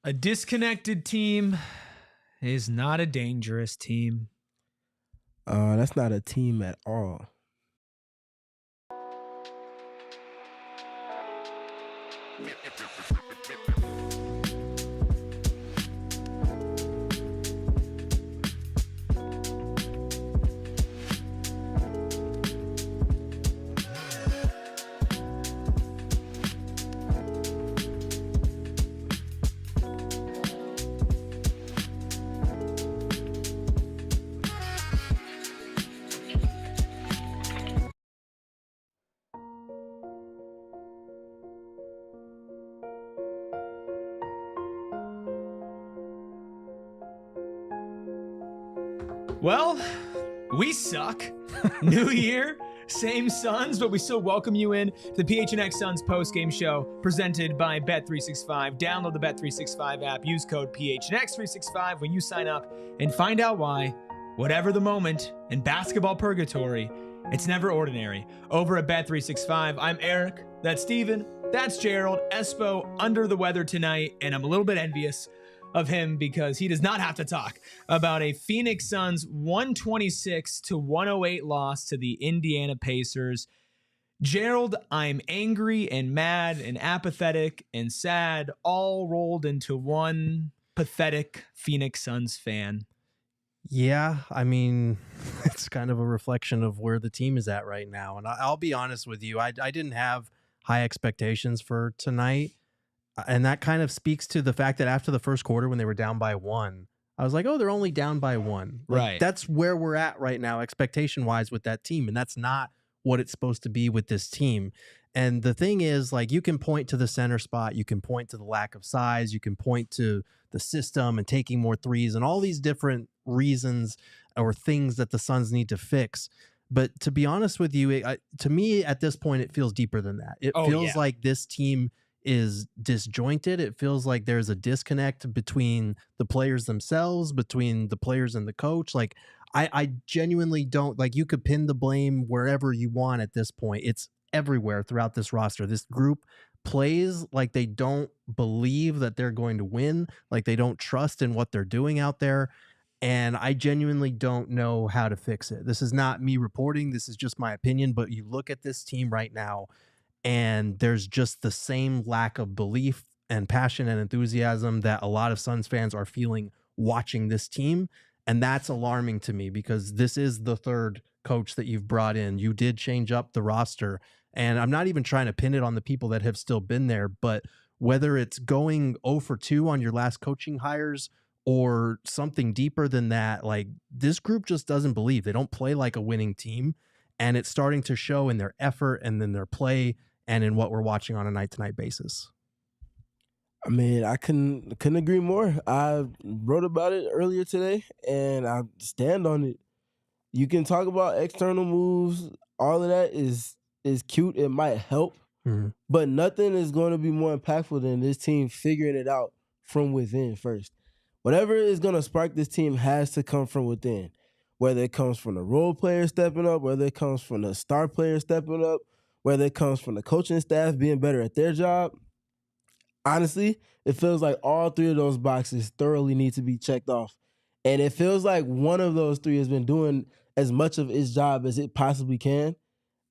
A disconnected team is not a dangerous team. That's not a team at all. Well, we suck. New year, same Suns, but we still welcome you in to the PHNX Suns post-game show presented by Bet365. Download the Bet365 app. Use code PHNX365 when you sign up and find out why, whatever the moment in basketball purgatory, it's never ordinary. Over at Bet365, I'm Eric. That's Steven. That's Gerald. Espo under the weather tonight, and I'm a little bit envious of him because he does not have to talk about a Phoenix Suns 126-108 loss to the Indiana Pacers. Gerald, I'm angry and mad and apathetic and sad, all rolled into one pathetic Phoenix Suns fan. Yeah, I mean, it's kind of a reflection of where the team is at right now. And I'll be honest with you, I didn't have high expectations for tonight. And that kind of speaks to the fact that after the first quarter, when they were down by 1, I was like, oh, they're only down by 1. Like, right. That's where we're at right now, expectation-wise, with that team. And that's not what it's supposed to be with this team. And the thing is, like, you can point to the center spot. You can point to the lack of size. You can point to the system and taking more threes and all these different reasons or things that the Suns need to fix. But to be honest with you, to me, at this point, it feels deeper than that. It feels like this team is disjointed. It feels like there's a disconnect between the players themselves, between the players and the coach. Like, I genuinely don't, like, you could pin the blame wherever you want at this point. It's everywhere throughout this roster. This group plays like they don't believe that they're going to win, like they don't trust in what they're doing out there. And I genuinely don't know how to fix it. This is not me reporting. This is just my opinion. But you look at this team right now, and there's just the same lack of belief and passion and enthusiasm that a lot of Suns fans are feeling watching this team. And that's alarming to me because this is the third coach that you've brought in. You did change up the roster. And I'm not even trying to pin it on the people that have still been there, but whether it's going 0 for 2 on your last coaching hires or something deeper than that, like, this group just doesn't believe. They don't play like a winning team. And it's starting to show in their effort and then their play and in what we're watching on a night-to-night basis. I mean, I couldn't agree more. I wrote about it earlier today, and I stand on it. You can talk about external moves. All of that is cute. It might help, but nothing is going to be more impactful than this team figuring it out from within first. Whatever is going to spark this team has to come from within, whether it comes from the role player stepping up, whether it comes from the star player stepping up, whether it comes from the coaching staff being better at their job. Honestly, it feels like all three of those boxes thoroughly need to be checked off. And it feels like one of those three has been doing as much of its job as it possibly can,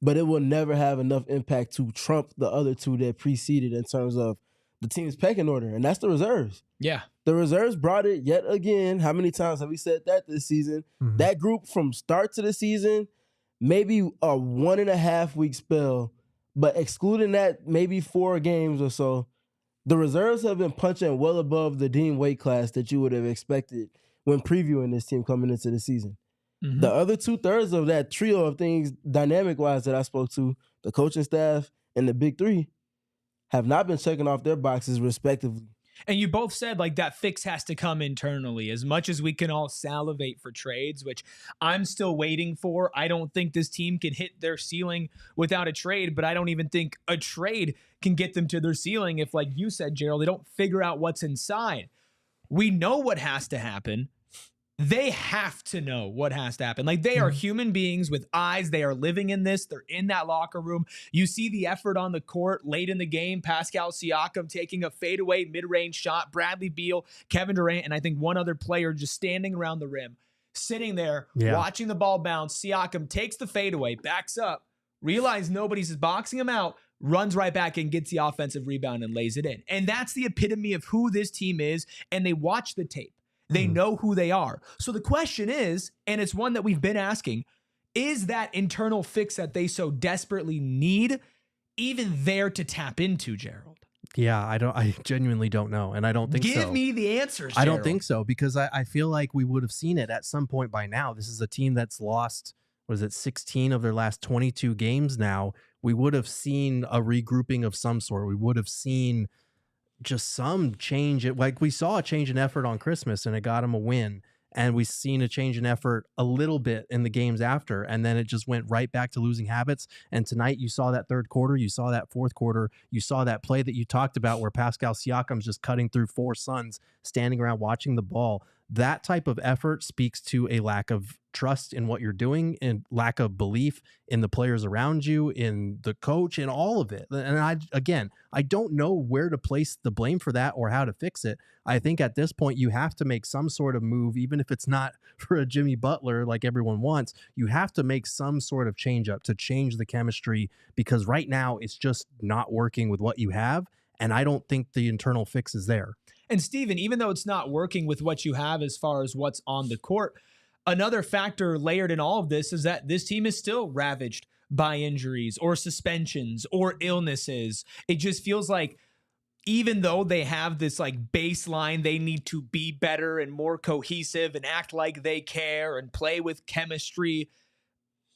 but it will never have enough impact to trump the other two that preceded in terms of the team's pecking order, and that's the reserves. Yeah. The reserves brought it yet again. How many times have we said that this season? That group from start to the season, maybe a 1.5 week spell, but excluding that, maybe 4 games or so, the reserves have been punching well above the Dean weight class that you would have expected when previewing this team coming into the season. The other 2/3 of that trio of things, dynamic-wise, that I spoke to, the coaching staff and the big three, have not been checking off their boxes respectively. And you both said, like, that fix has to come internally. As much as we can all salivate for trades, which I'm still waiting for, I don't think this team can hit their ceiling without a trade, but I don't even think a trade can get them to their ceiling if, like you said, Gerald, they don't figure out what's inside. We know what has to happen. they have to know what has to happen. Like, they are human beings with eyes. They are living in this. They're in that locker room. You see the effort on the court late in the game. Pascal Siakam taking a fadeaway mid-range shot. Bradley Beal, Kevin Durant, and I think one other player just standing around the rim, sitting there, watching the ball bounce. Siakam takes the fadeaway, backs up, realizes nobody's boxing him out, runs right back and gets the offensive rebound and lays it in. And that's the epitome of who this team is, and they watch the tape. They know who they are. So the question is, and it's one that we've been asking, is that internal fix that they so desperately need even there to tap into, Gerald? Yeah, I genuinely don't know. And I don't think so. Give me the answers, I Gerald. don't think so, because I feel like we would have seen it at some point by now. This is a team that's lost, 16 of their last 22 games now. We would have seen a regrouping of some sort. We would have seen just some change. Like, we saw a change in effort on Christmas and it got them a win. And we've seen a change in effort a little bit in the games after. And then it just went right back to losing habits. And tonight you saw that third quarter, you saw that fourth quarter, you saw that play that you talked about where Pascal Siakam's just cutting through 4 Suns, standing around watching the ball. That type of effort speaks to a lack of trust in what you're doing and lack of belief in the players around you, in the coach, and all of it. And I don't know where to place the blame for that or how to fix it. I think at this point you have to make some sort of move, even if it's not for a Jimmy Butler like everyone wants. You have to make some sort of change up to change the chemistry, because right now it's just not working with what you have. And I don't think the internal fix is there. And Steven, even though it's not working with what you have as far as what's on the court, another factor layered in all of this is that this team is still ravaged by injuries or suspensions or illnesses. It just feels like even though they have this like baseline, they need to be better and more cohesive and act like they care and play with chemistry,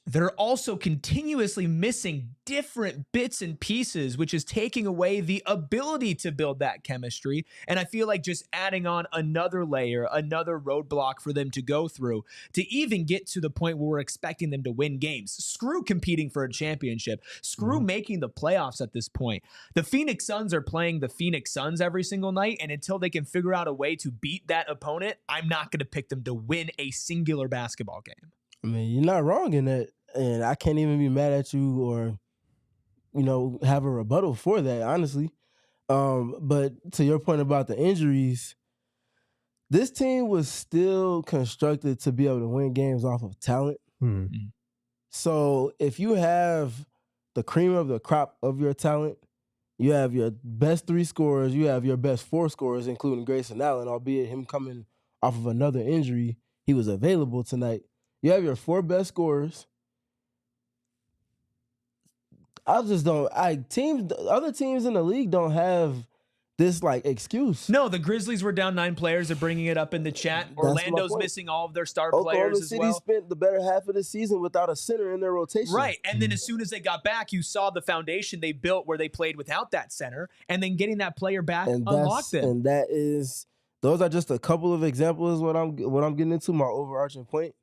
they're also continuously missing different bits and pieces, which is taking away the ability to build that chemistry. And I feel like just adding on another layer, another roadblock for them to go through to even get to the point where we're expecting them to win games. Screw competing for a championship. Screw making the playoffs at this point. The Phoenix Suns are playing the Phoenix Suns every single night, and until they can figure out a way to beat that opponent, I'm not going to pick them to win a singular basketball game. I mean, you're not wrong in that, and I can't even be mad at you or, have a rebuttal for that, honestly. But to your point about the injuries, this team was still constructed to be able to win games off of talent. Mm-hmm. So if you have the cream of the crop of your talent, you have your best 3 scorers, you have your best 4 scorers, including Grayson Allen, albeit him coming off of another injury, he was available tonight. You have your 4 best scorers. Other teams in the league don't have this excuse. No, the Grizzlies were down 9 players. They're bringing it up in the chat. Orlando's missing all of their star players as well. Oklahoma City spent the better half of the season without a center in their rotation. Right, and then as soon as they got back, you saw the foundation they built where they played without that center, and then getting that player back unlocked them. And those are just a couple of examples what I'm getting into, my overarching point.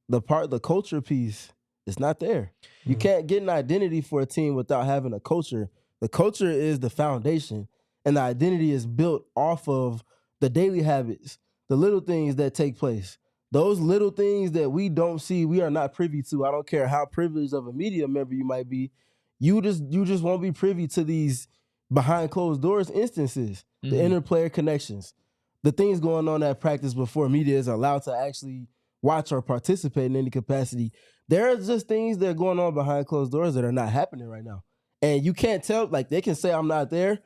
The culture piece is not there. You can't get an identity for a team without having a culture. The culture is the foundation, and the identity is built off of the daily habits, the little things that take place. Those little things that we don't see, we are not privy to. I don't care how privileged of a media member you might be. You just won't be privy to these behind closed doors instances, the interplayer connections, the things going on at practice before media is allowed to actually watch or participate in any capacity. There are just things that are going on behind closed doors that are not happening right now. And you can't tell, they can say I'm not there,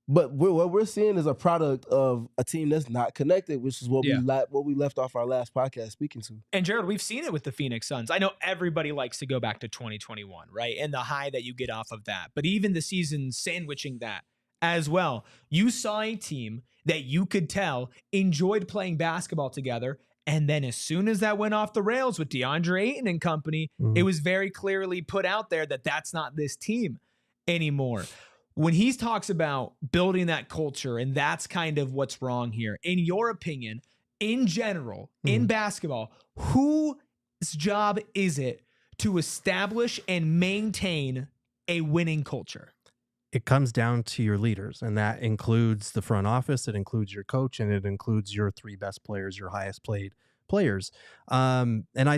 but what we're seeing is a product of a team that's not connected, which is what we left off our last podcast speaking to. And Gerald, we've seen it with the Phoenix Suns. I know everybody likes to go back to 2021, right? And the high that you get off of that. But even the season sandwiching that as well. You saw a team that you could tell enjoyed playing basketball together. And then as soon as that went off the rails with DeAndre Ayton and company, it was very clearly put out there that that's not this team anymore. When he talks about building that culture, and that's kind of what's wrong here, in your opinion, in general, in basketball, whose job is it to establish and maintain a winning culture? it comes down to your leaders, and that includes the front office, it includes your coach, and it includes your 3 best players, your highest paid players. And I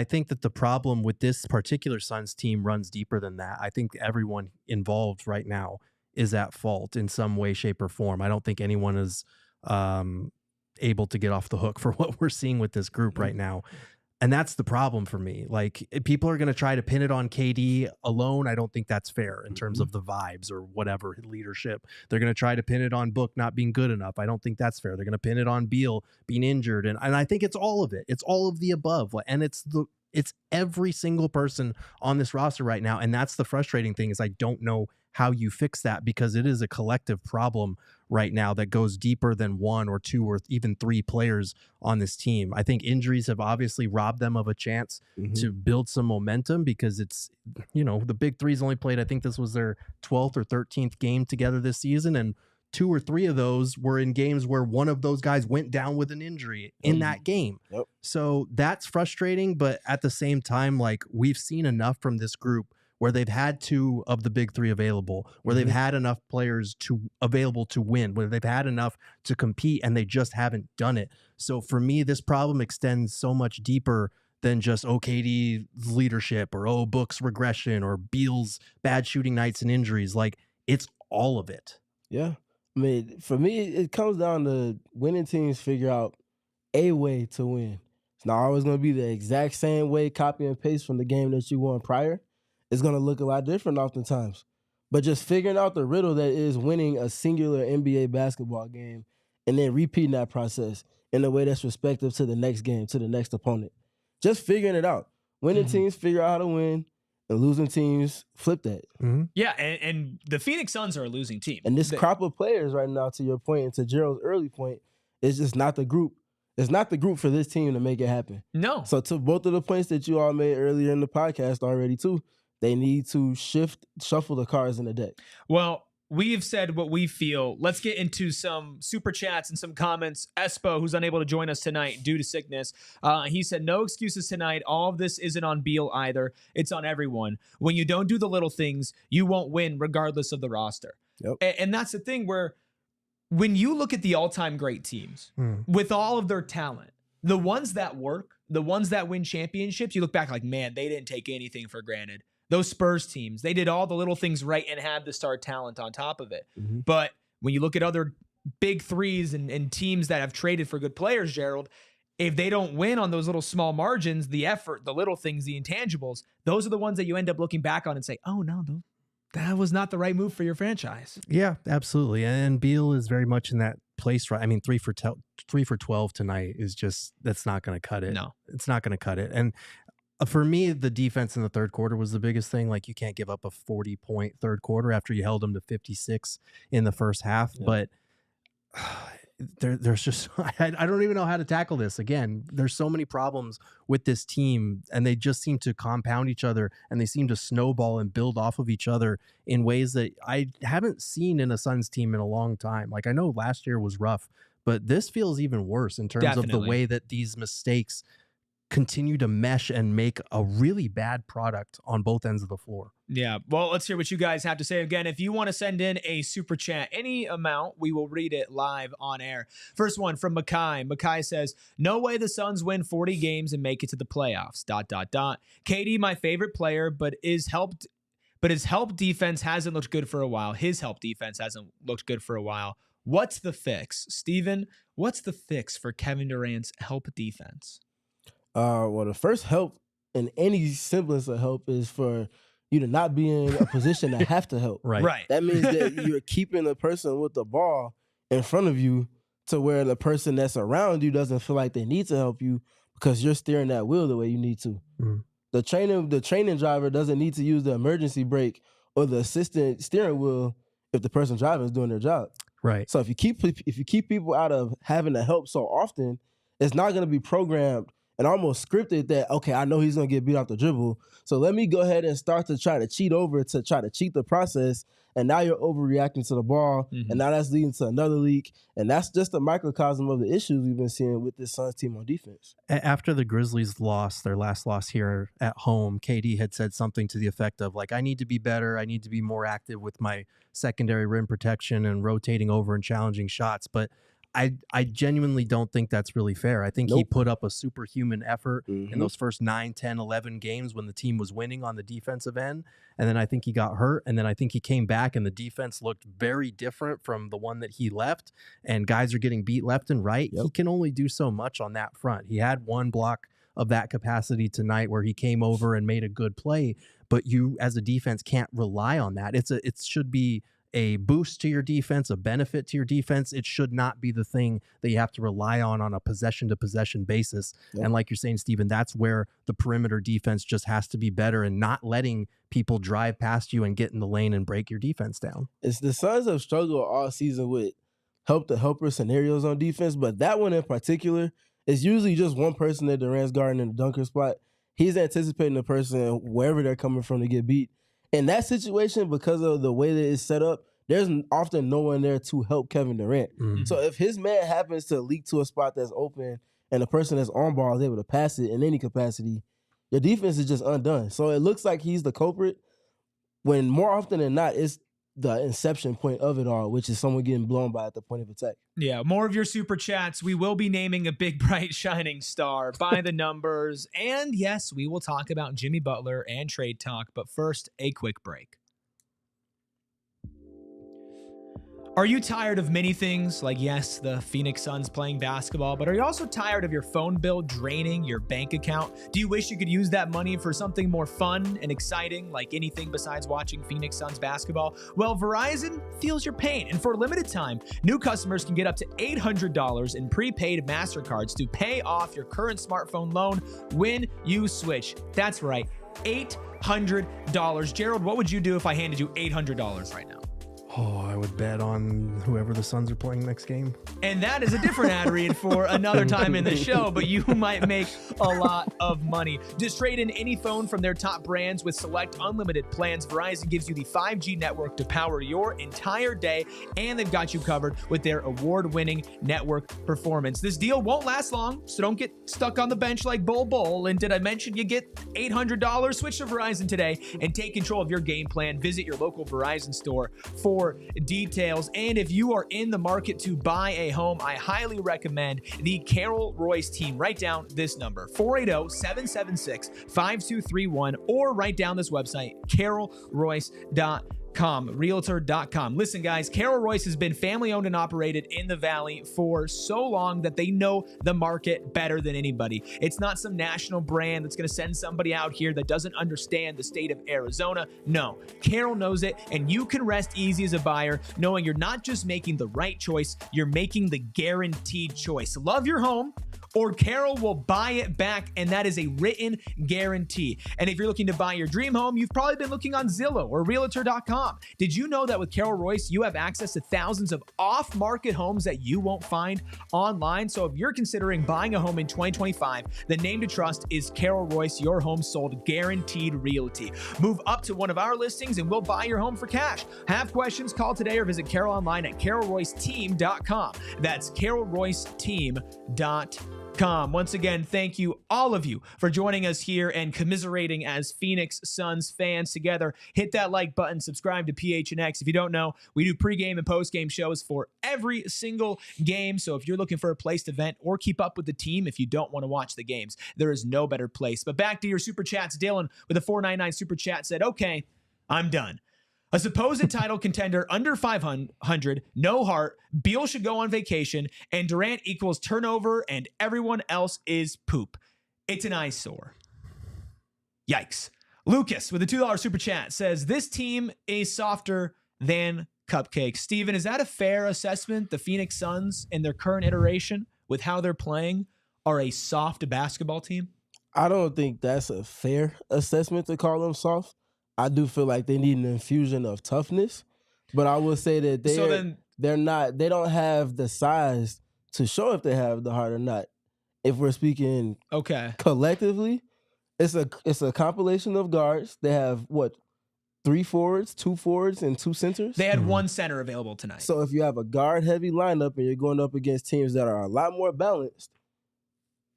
think that the problem with this particular Suns team runs deeper than that. I think everyone involved right now is at fault in some way, shape, or form. I don't think anyone is able to get off the hook for what we're seeing with this group right now. And that's the problem for me. Like, people are going to try to pin it on KD alone. I don't think that's fair in terms of the vibes or whatever leadership. They're going to try to pin it on Book not being good enough. I don't think that's fair. They're going to pin it on Beal being injured. And I think it's all of it. It's all of the above. And it's every single person on this roster right now. And that's the frustrating thing, is I don't know how you fix that, because it is a collective problem right now that goes deeper than 1 or 2 or even 3 players on this team. I think injuries have obviously robbed them of a chance to build some momentum, because it's, the big three's only played, I think this was their 12th or 13th game together this season. And 2 or 3 of those were in games where one of those guys went down with an injury in that game. Yep. So that's frustrating. But at the same time, like, we've seen enough from this group where they've had 2 of the big 3 available, where they've had enough players available to win, where they've had enough to compete, and they just haven't done it. So for me, this problem extends so much deeper than just KD's leadership, or Book's regression, or Beal's bad shooting nights and injuries. Like, it's all of it. Yeah. I mean, for me, it comes down to winning teams figure out a way to win. It's not always going to be the exact same way, copy and paste from the game that you won prior. It's going to look a lot different oftentimes. But just figuring out the riddle that is winning a singular NBA basketball game, and then repeating that process in a way that's respective to the next game, to the next opponent. Just figuring it out. Winning teams figure out how to win, and losing teams flip that. Yeah, and the Phoenix Suns are a losing team. And this crop of players right now, to your point and to Gerald's early point, is just not the group. It's not the group for this team to make it happen. No. So to both of the points that you all made earlier in the podcast already too, they need to shuffle the cards in the deck. Well, we've said what we feel. Let's get into some super chats and some comments. Espo, who's unable to join us tonight due to sickness, he said, no excuses tonight. All of this isn't on Beal either. It's on everyone. When you don't do the little things, you won't win regardless of the roster. Yep. And that's the thing, where when you look at the all-time great teams with all of their talent, the ones that work, the ones that win championships, you look back like, man, they didn't take anything for granted. Those Spurs teams, they did all the little things right and had the star talent on top of it. But when you look at other big threes and teams that have traded for good players, Gerald, if they don't win on those little small margins, the effort, the little things, the intangibles, those are the ones that you end up looking back on and say, oh, no, that was not the right move for your franchise. Yeah, absolutely. And Beal is very much in that place, right? I mean, 3 for 12 tonight is just, that's not going to cut it. No. It's not going to cut it. And for me, the defense in the third quarter was the biggest thing. Like, you can't give up a 40-point third quarter after you held them to 56 in the first half. Yeah. But there's just, I don't even know how to tackle this. Again, there's so many problems with this team, and they just seem to compound each other, and they seem to snowball and build off of each other in ways that I haven't seen in a Suns team in a long time. Like, I know last year was rough, but this feels even worse in terms of the way that these mistakes continue to mesh and make a really bad product on both ends of the floor. Yeah. Well, let's hear what you guys have to say. Again, if you want to send in a super chat, any amount, we will read it live on air. First one from Makai. Makai says, no way the Suns win 40 games and make it to the playoffs, ... KD, my favorite player, but his help defense hasn't looked good for a while. His help defense hasn't looked good for a while. What's the fix? Steven, what's the fix for Kevin Durant's help defense? Well, the first help in any semblance of help is for you to not be in a position to have to help. Right. That means that you're keeping the person with the ball in front of you to where the person that's around you doesn't feel like they need to help you because you're steering that wheel the way you need to. The training driver doesn't need to use the emergency brake or the assistant steering wheel if the person driving is doing their job. Right. So if you keep people out of having to help so often, it's not going to be programmed and almost scripted that, okay, I know he's going to get beat off the dribble, so let me go ahead and start to try to cheat the process, and now you're overreacting to the ball, and now that's leading to another leak, and that's just a microcosm of the issues we've been seeing with this Suns team on defense. After the Grizzlies lost their last loss here at home, KD had said something to the effect of, like, I need to be better, I need to be more active with my secondary rim protection and rotating over and challenging shots, but I genuinely don't think that's really fair. I think he put up a superhuman effort in those first 9, 10, 11 games when the team was winning on the defensive end. And then I think he got hurt. And then I think he came back and the defense looked very different from the one that he left. And guys are getting beat left and right. He can only do so much on that front. He had one block of that capacity tonight where he came over and made a good play. But you as a defense can't rely on that. It should be a boost to your defense, a benefit to your defense. It should not be the thing that you have to rely on a possession-to-possession basis. And like you're saying, Steven, that's where the perimeter defense just has to be better and not letting people drive past you and get in the lane and break your defense down. It's the Suns have struggled all season with helper scenarios on defense, but that one in particular is usually just one person that Durant's guarding in the dunker spot. He's anticipating the person wherever they're coming from to get beat. In that situation, because of the way that it's set up, there's often no one there to help Kevin Durant. So if his man happens to leak to a spot that's open and the person that's on ball is able to pass it in any capacity, your defense is just undone. So it looks like he's the culprit when more often than not, it's the inception point of it all, which is someone getting blown by at the point of attack. Yeah, more of your super chats. We will be naming a big, bright, shining star by the numbers. And yes, we will talk about Jimmy Butler and trade talk. But first, a quick break. Are you tired of many things? Like, yes, the Phoenix Suns playing basketball, but are you also tired of your phone bill draining your bank account? Do you wish you could use that money for something more fun and exciting, like anything besides watching Phoenix Suns basketball? Well, Verizon feels your pain, and for a limited time, new customers can get up to $800 in prepaid MasterCards to pay off your current smartphone loan when you switch. That's right, $800. Gerald, what would you do if I handed you $800 right now? Oh, I would bet on whoever the Suns are playing next game. And that is a different ad read for another time in the show, but you might make a lot of money. Just trade in any phone from their top brands with select unlimited plans. Verizon gives you the 5G network to power your entire day, and they've got you covered with their award-winning network performance. This deal won't last long, so don't get stuck on the bench like Bull. And did I mention you get $800? Switch to Verizon today and take control of your game plan. Visit your local Verizon store for details. And if you are in the market to buy a home, I highly recommend the Carol Royce team. Write down this number, 480-776-5231, or write down this website, carolroyce.com. Realtor.com. Listen, guys, Carol Royce has been family owned and operated in the Valley for so long that they know the market better than anybody. It's not some national brand that's going to send somebody out here that doesn't understand the state of Arizona. No, Carol knows it, and you can rest easy as a buyer knowing you're not just making the right choice, you're making the guaranteed choice. Love your home, or Carol will buy it back, and that is a written guarantee. And if you're looking to buy your dream home, you've probably been looking on Zillow or Realtor.com. Did you know that with Carol Royce, you have access to thousands of off-market homes that you won't find online? So if you're considering buying a home in 2025, the name to trust is Carol Royce, your home sold guaranteed realty. Move up to one of our listings and we'll buy your home for cash. Have questions? Call today or visit Carol online at carolroyceteam.com. That's carolroyceteam.com. Once again, thank you, all of you, for joining us here and commiserating as Phoenix Suns fans together. Hit that like button, subscribe to PHNX. If you don't know, we do pregame and postgame shows for every single game. So if you're looking for a place to vent or keep up with the team, if you don't want to watch the games, there is no better place. But back to your super chats. Dylan with a 499 super chat said, okay, I'm done. A supposed title contender under 500, no heart, Beal should go on vacation, and Durant equals turnover, and everyone else is poop. It's an eyesore. Yikes. Lucas with a $2 super chat says, this team is softer than cupcakes. Steven, is that a fair assessment? The Phoenix Suns in their current iteration with how they're playing are a soft basketball team? I don't think that's a fair assessment to call them soft. I do feel like they need an infusion of toughness, but I will say that they don't have the size to show if they have the heart or not. if we're speaking collectively, it's a compilation of guards. They have what, 3 forwards, 2 forwards, and 2 centers. They had 1 center available tonight. So if you have a guard-heavy lineup and you're going up against teams that are a lot more balanced,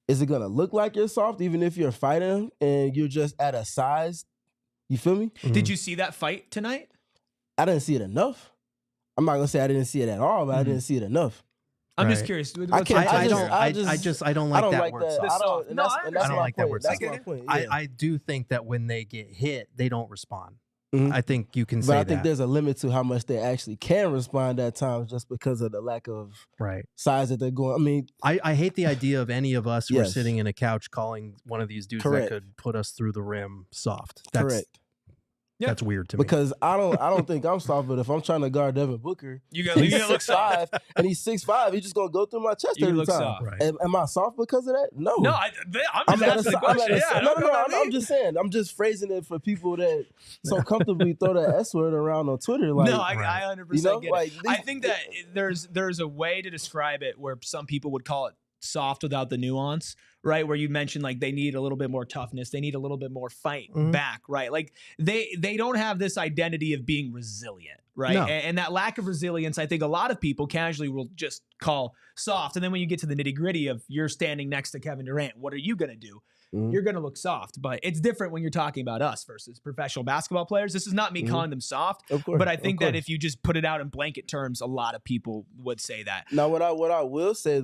is it gonna look like you're soft even if you're fighting and you're just at a size? You feel me? Did you see that fight tonight? I didn't see it enough. I'm not gonna say I didn't see it at all, but I didn't see it enough. I'm just curious. I don't like that word. I don't like that word. That's my point. Yeah. I do think that when they get hit, they don't respond. I think you can say that. But I think there's a limit to how much they actually can respond at times just because of the lack of size that they're going. I mean, I hate the idea of any of us who are sitting in a couch calling one of these dudes that could put us through the rim soft. Correct. That's weird to me. Because I don't think I'm soft, but if I'm trying to guard Devin Booker, you gotta look soft. And he's 6'5", he's just gonna go through my chest every time. Right. Am I soft because of that? No. No, I'm just asking the question. I'm just saying. I'm just phrasing it for people that so comfortably throw that S word around on Twitter. Like, no, I 100% get it. I think that there's a way to describe it where some people would call it soft without the nuance, right? Where you mentioned like they need a little bit more toughness, they need a little bit more fight back, right? Like they don't have this identity of being resilient, right? No. And that lack of resilience, I think a lot of people casually will just call soft. And then when you get to the nitty gritty of you're standing next to Kevin Durant, what are you gonna do? You're gonna look soft, but it's different when you're talking about us versus professional basketball players. This is not me calling them soft, but I think that if you just put it out in blanket terms, a lot of people would say that. Now, what I will say,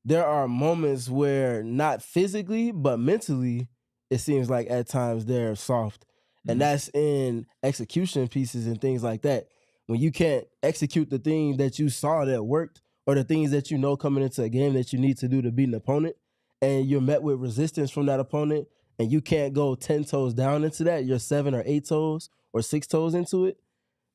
there are moments where not physically but mentally, it seems like at times they're soft, and that's in execution pieces and things like that. When you can't execute the thing that you saw that worked, or the things that you know coming into a game that you need to do to beat an opponent, and you're met with resistance from that opponent, and you can't go 10 toes down into that, you're 7 or 8 toes or 6 toes into it,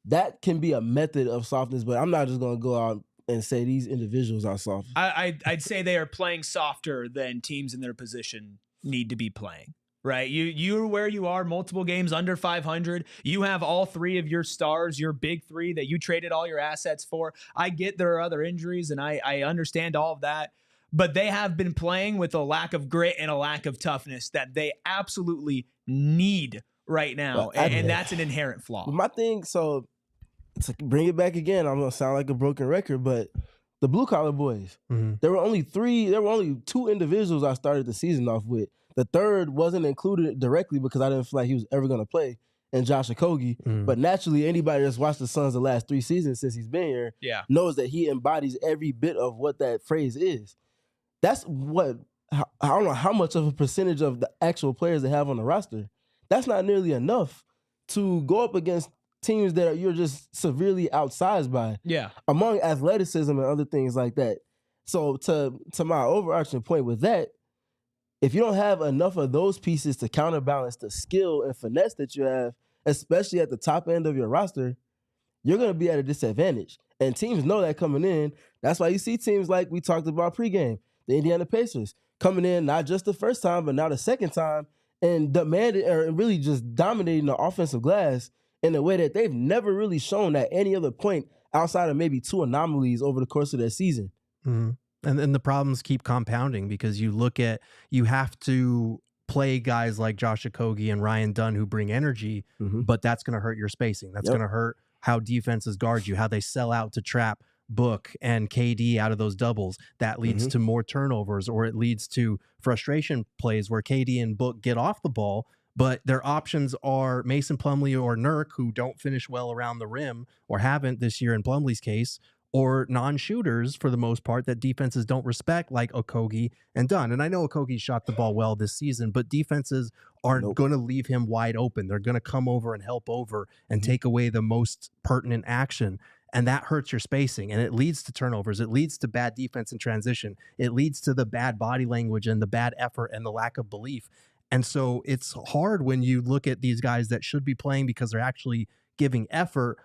that can be a method of softness, but I'm not just going to go out and say these individuals are soft. I'd say they are playing softer than teams in their position need to be playing, right? You're where you are, multiple games under 500. You have all 3 of your stars, your big 3 that you traded all your assets for. I get there are other injuries, and I understand all of that. But they have been playing with a lack of grit and a lack of toughness that they absolutely need right now. And that's an inherent flaw. My thing, so to bring it back again, I'm going to sound like a broken record, but the blue collar boys, there were only 2 individuals I started the season off with. The third wasn't included directly because I didn't feel like he was ever going to play, and Josh Okogie. But naturally, anybody that's watched the Suns the last 3 seasons since he's been here knows that he embodies every bit of what that phrase is. That's what, I don't know how much of a percentage of the actual players they have on the roster. That's not nearly enough to go up against teams that you're just severely outsized by. Yeah. Among athleticism and other things like that. So to my overarching point with that, if you don't have enough of those pieces to counterbalance the skill and finesse that you have, especially at the top end of your roster, you're going to be at a disadvantage. And teams know that coming in. That's why you see teams like we talked about pregame, the Indiana Pacers, coming in not just the first time, but now the second time, and demanded or really just dominating the offensive glass in a way that they've never really shown at any other point outside of maybe 2 anomalies over the course of their season. And then the problems keep compounding because you have to play guys like Josh Okogie and Ryan Dunn who bring energy, but that's going to hurt your spacing. That's going to hurt how defenses guard you, how they sell out to trap Book and KD out of those doubles. That leads to more turnovers, or it leads to frustration plays where KD and Book get off the ball, but their options are Mason Plumlee or Nurk, who don't finish well around the rim or haven't this year in Plumlee's case, or non-shooters for the most part that defenses don't respect, like Okogie and Dunn. And I know Okogie shot the ball well this season, but defenses aren't going to leave him wide open. They're going to come over and help over and take away the most pertinent action. And that hurts your spacing, and it leads to turnovers. It leads to bad defense in transition. It leads to the bad body language and the bad effort and the lack of belief. And so it's hard when you look at these guys that should be playing because they're actually giving effort,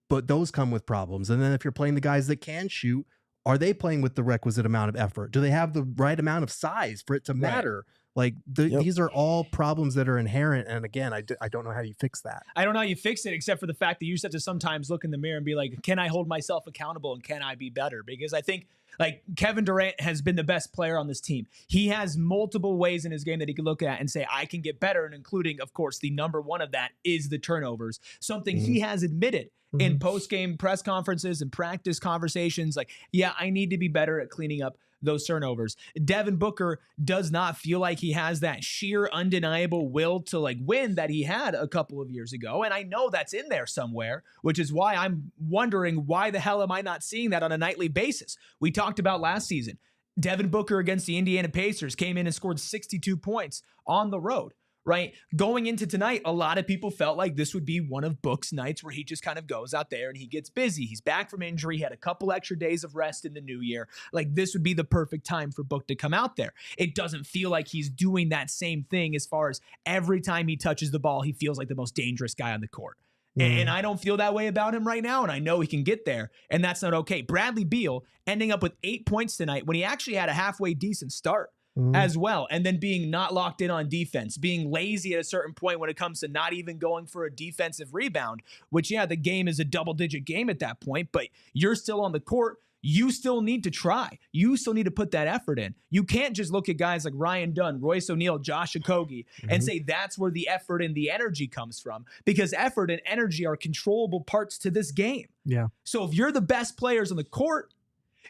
but those come with problems. And then if you're playing the guys that can shoot, are they playing with the requisite amount of effort? Do they have the right amount of size for it to matter Like these are all problems that are inherent. And again, I don't know how you fix that. I don't know how you fix it, except for the fact that you just have to sometimes look in the mirror and be like, can I hold myself accountable and can I be better? Because I think like Kevin Durant has been the best player on this team. He has multiple ways in his game that he can look at and say, I can get better. And including, of course, the number one of that is the turnovers, something he has admitted in post-game press conferences and practice conversations. Like, yeah, I need to be better at cleaning up those turnovers. Devin Booker does not feel like he has that sheer undeniable will to like win that he had a couple of years ago. And I know that's in there somewhere, which is why I'm wondering why the hell am I not seeing that on a nightly basis? We talked about last season. Devin Booker against the Indiana Pacers came in and scored 62 points on the road. Right? Going into tonight, a lot of people felt like this would be one of Book's nights where he just kind of goes out there and he gets busy. He's back from injury. He had a couple extra days of rest in the new year. Like this would be the perfect time for Book to come out there. It doesn't feel like he's doing that same thing as far as every time he touches the ball, he feels like the most dangerous guy on the court. And I don't feel that way about him right now, and I know he can get there, and that's not okay. Bradley Beal ending up with 8 points tonight when he actually had a halfway decent start. As well, and then being not locked in on defense, being lazy at a certain point when it comes to not even going for a defensive rebound, which, yeah, the game is a double-digit game at that point, but you're still on the court. You still need to try. You still need to put that effort in. You can't just look at guys like Ryan Dunn, Royce O'Neal, Josh Okogie, and say that's where the effort and the energy comes from, because effort and energy are controllable parts to this game. Yeah. So if you're the best players on the court,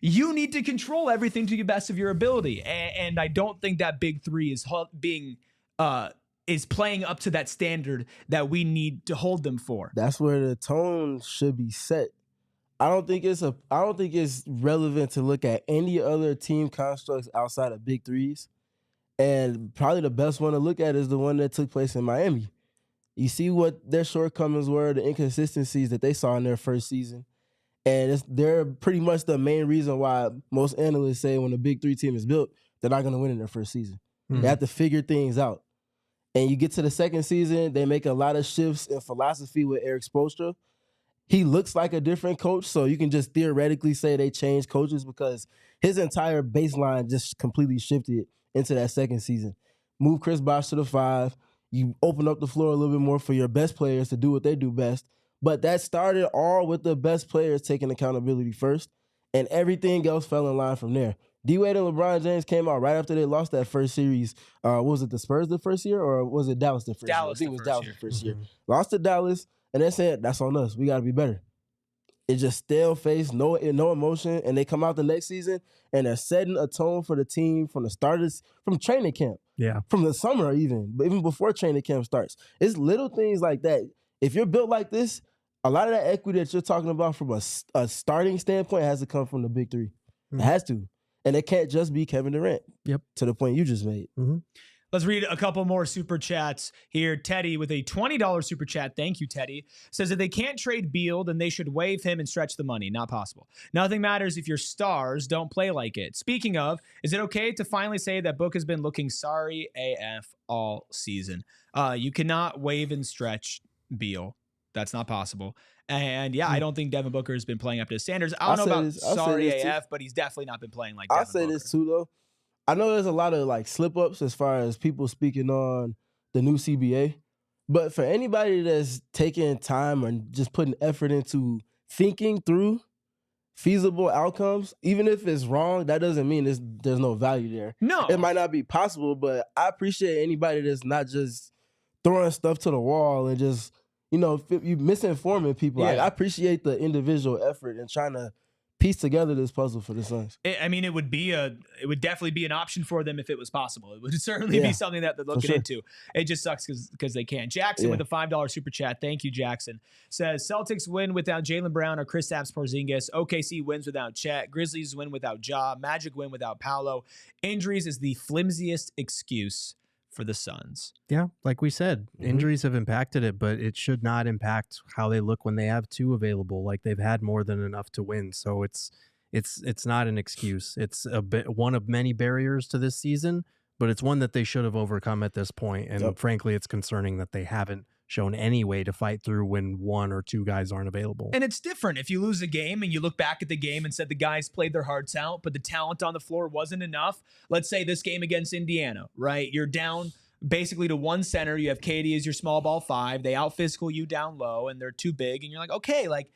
you need to control everything to the best of your ability. And I don't think that big three is playing up to that standard that we need to hold them for. That's where the tone should be set. I don't think it's relevant to look at any other team constructs outside of big threes. And probably the best one to look at is the one that took place in Miami. You see what their shortcomings were, the inconsistencies that they saw in their first season. And they're pretty much the main reason why most analysts say when a big three team is built, they're not going to win in their first season. They have to figure things out. And you get to the second season, they make a lot of shifts in philosophy with Erik Spoelstra. He looks like a different coach, so you can just theoretically say they changed coaches because his entire baseline just completely shifted into that second season. Move Chris Bosh to the 5. You open up the floor a little bit more for your best players to do what they do best. But that started all with the best players taking accountability first, and everything else fell in line from there. D-Wade and LeBron James came out right after they lost that first series. Was it the Spurs the first year, or was it Dallas the first year? I think it was Dallas the first year. Lost to Dallas, and they said, that's on us. We got to be better. It's just stale face, no emotion, and they come out the next season, and they're setting a tone for the team from the starters, from training camp. Yeah. From the summer even before training camp starts. It's little things like that. If you're built like this, a lot of that equity that you're talking about from a starting standpoint has to come from the big three. It has to. And it can't just be Kevin Durant. Yep. To the point you just made. Let's read a couple more super chats here. Teddy with a $20 super chat. Thank you, Teddy. Says if they can't trade Beal, then they should waive him and stretch the money. Not possible. Nothing matters if your stars don't play like it. Speaking of, is it okay to finally say that Book has been looking sorry AF all season? You cannot waive and stretch Beal. That's not possible. And yeah, I don't think Devin Booker has been playing up to his standards. I don't know about sorry AF, but he's definitely not been playing like Devin Booker. I'll say this too, though. I know there's a lot of like slip-ups as far as people speaking on the new CBA. But for anybody that's taking time and just putting effort into thinking through feasible outcomes, even if it's wrong, that doesn't mean there's no value there. No. It might not be possible, but I appreciate anybody that's not just throwing stuff to the wall and just, you misinforming people. Yeah. I appreciate the individual effort in trying to piece together this puzzle for the Suns. It would definitely be an option for them if it was possible. It would certainly be something that they're looking into. It just sucks because they can't. Jackson with a $5 super chat. Thank you, Jackson. Says Celtics win without Jaylen Brown or Kristaps Porzingis. OKC wins without Chet. Grizzlies win without Ja. Magic win without Paolo. Injuries is the flimsiest excuse for the Suns. Yeah, like we said, injuries have impacted it, but it should not impact how they look when they have two available. Like they've had more than enough to win, so it's not an excuse. It's one of many barriers to this season, but it's one that they should have overcome at this point. And frankly, it's concerning that they haven't shown any way to fight through when one or two guys aren't available. And it's different if you lose a game and you look back at the game and said the guys played their hearts out, but the talent on the floor wasn't enough. Let's say this game against Indiana, right? You're down basically to one center. You have Katie as your small ball 5. They out physical you down low and they're too big. And you're like, okay, like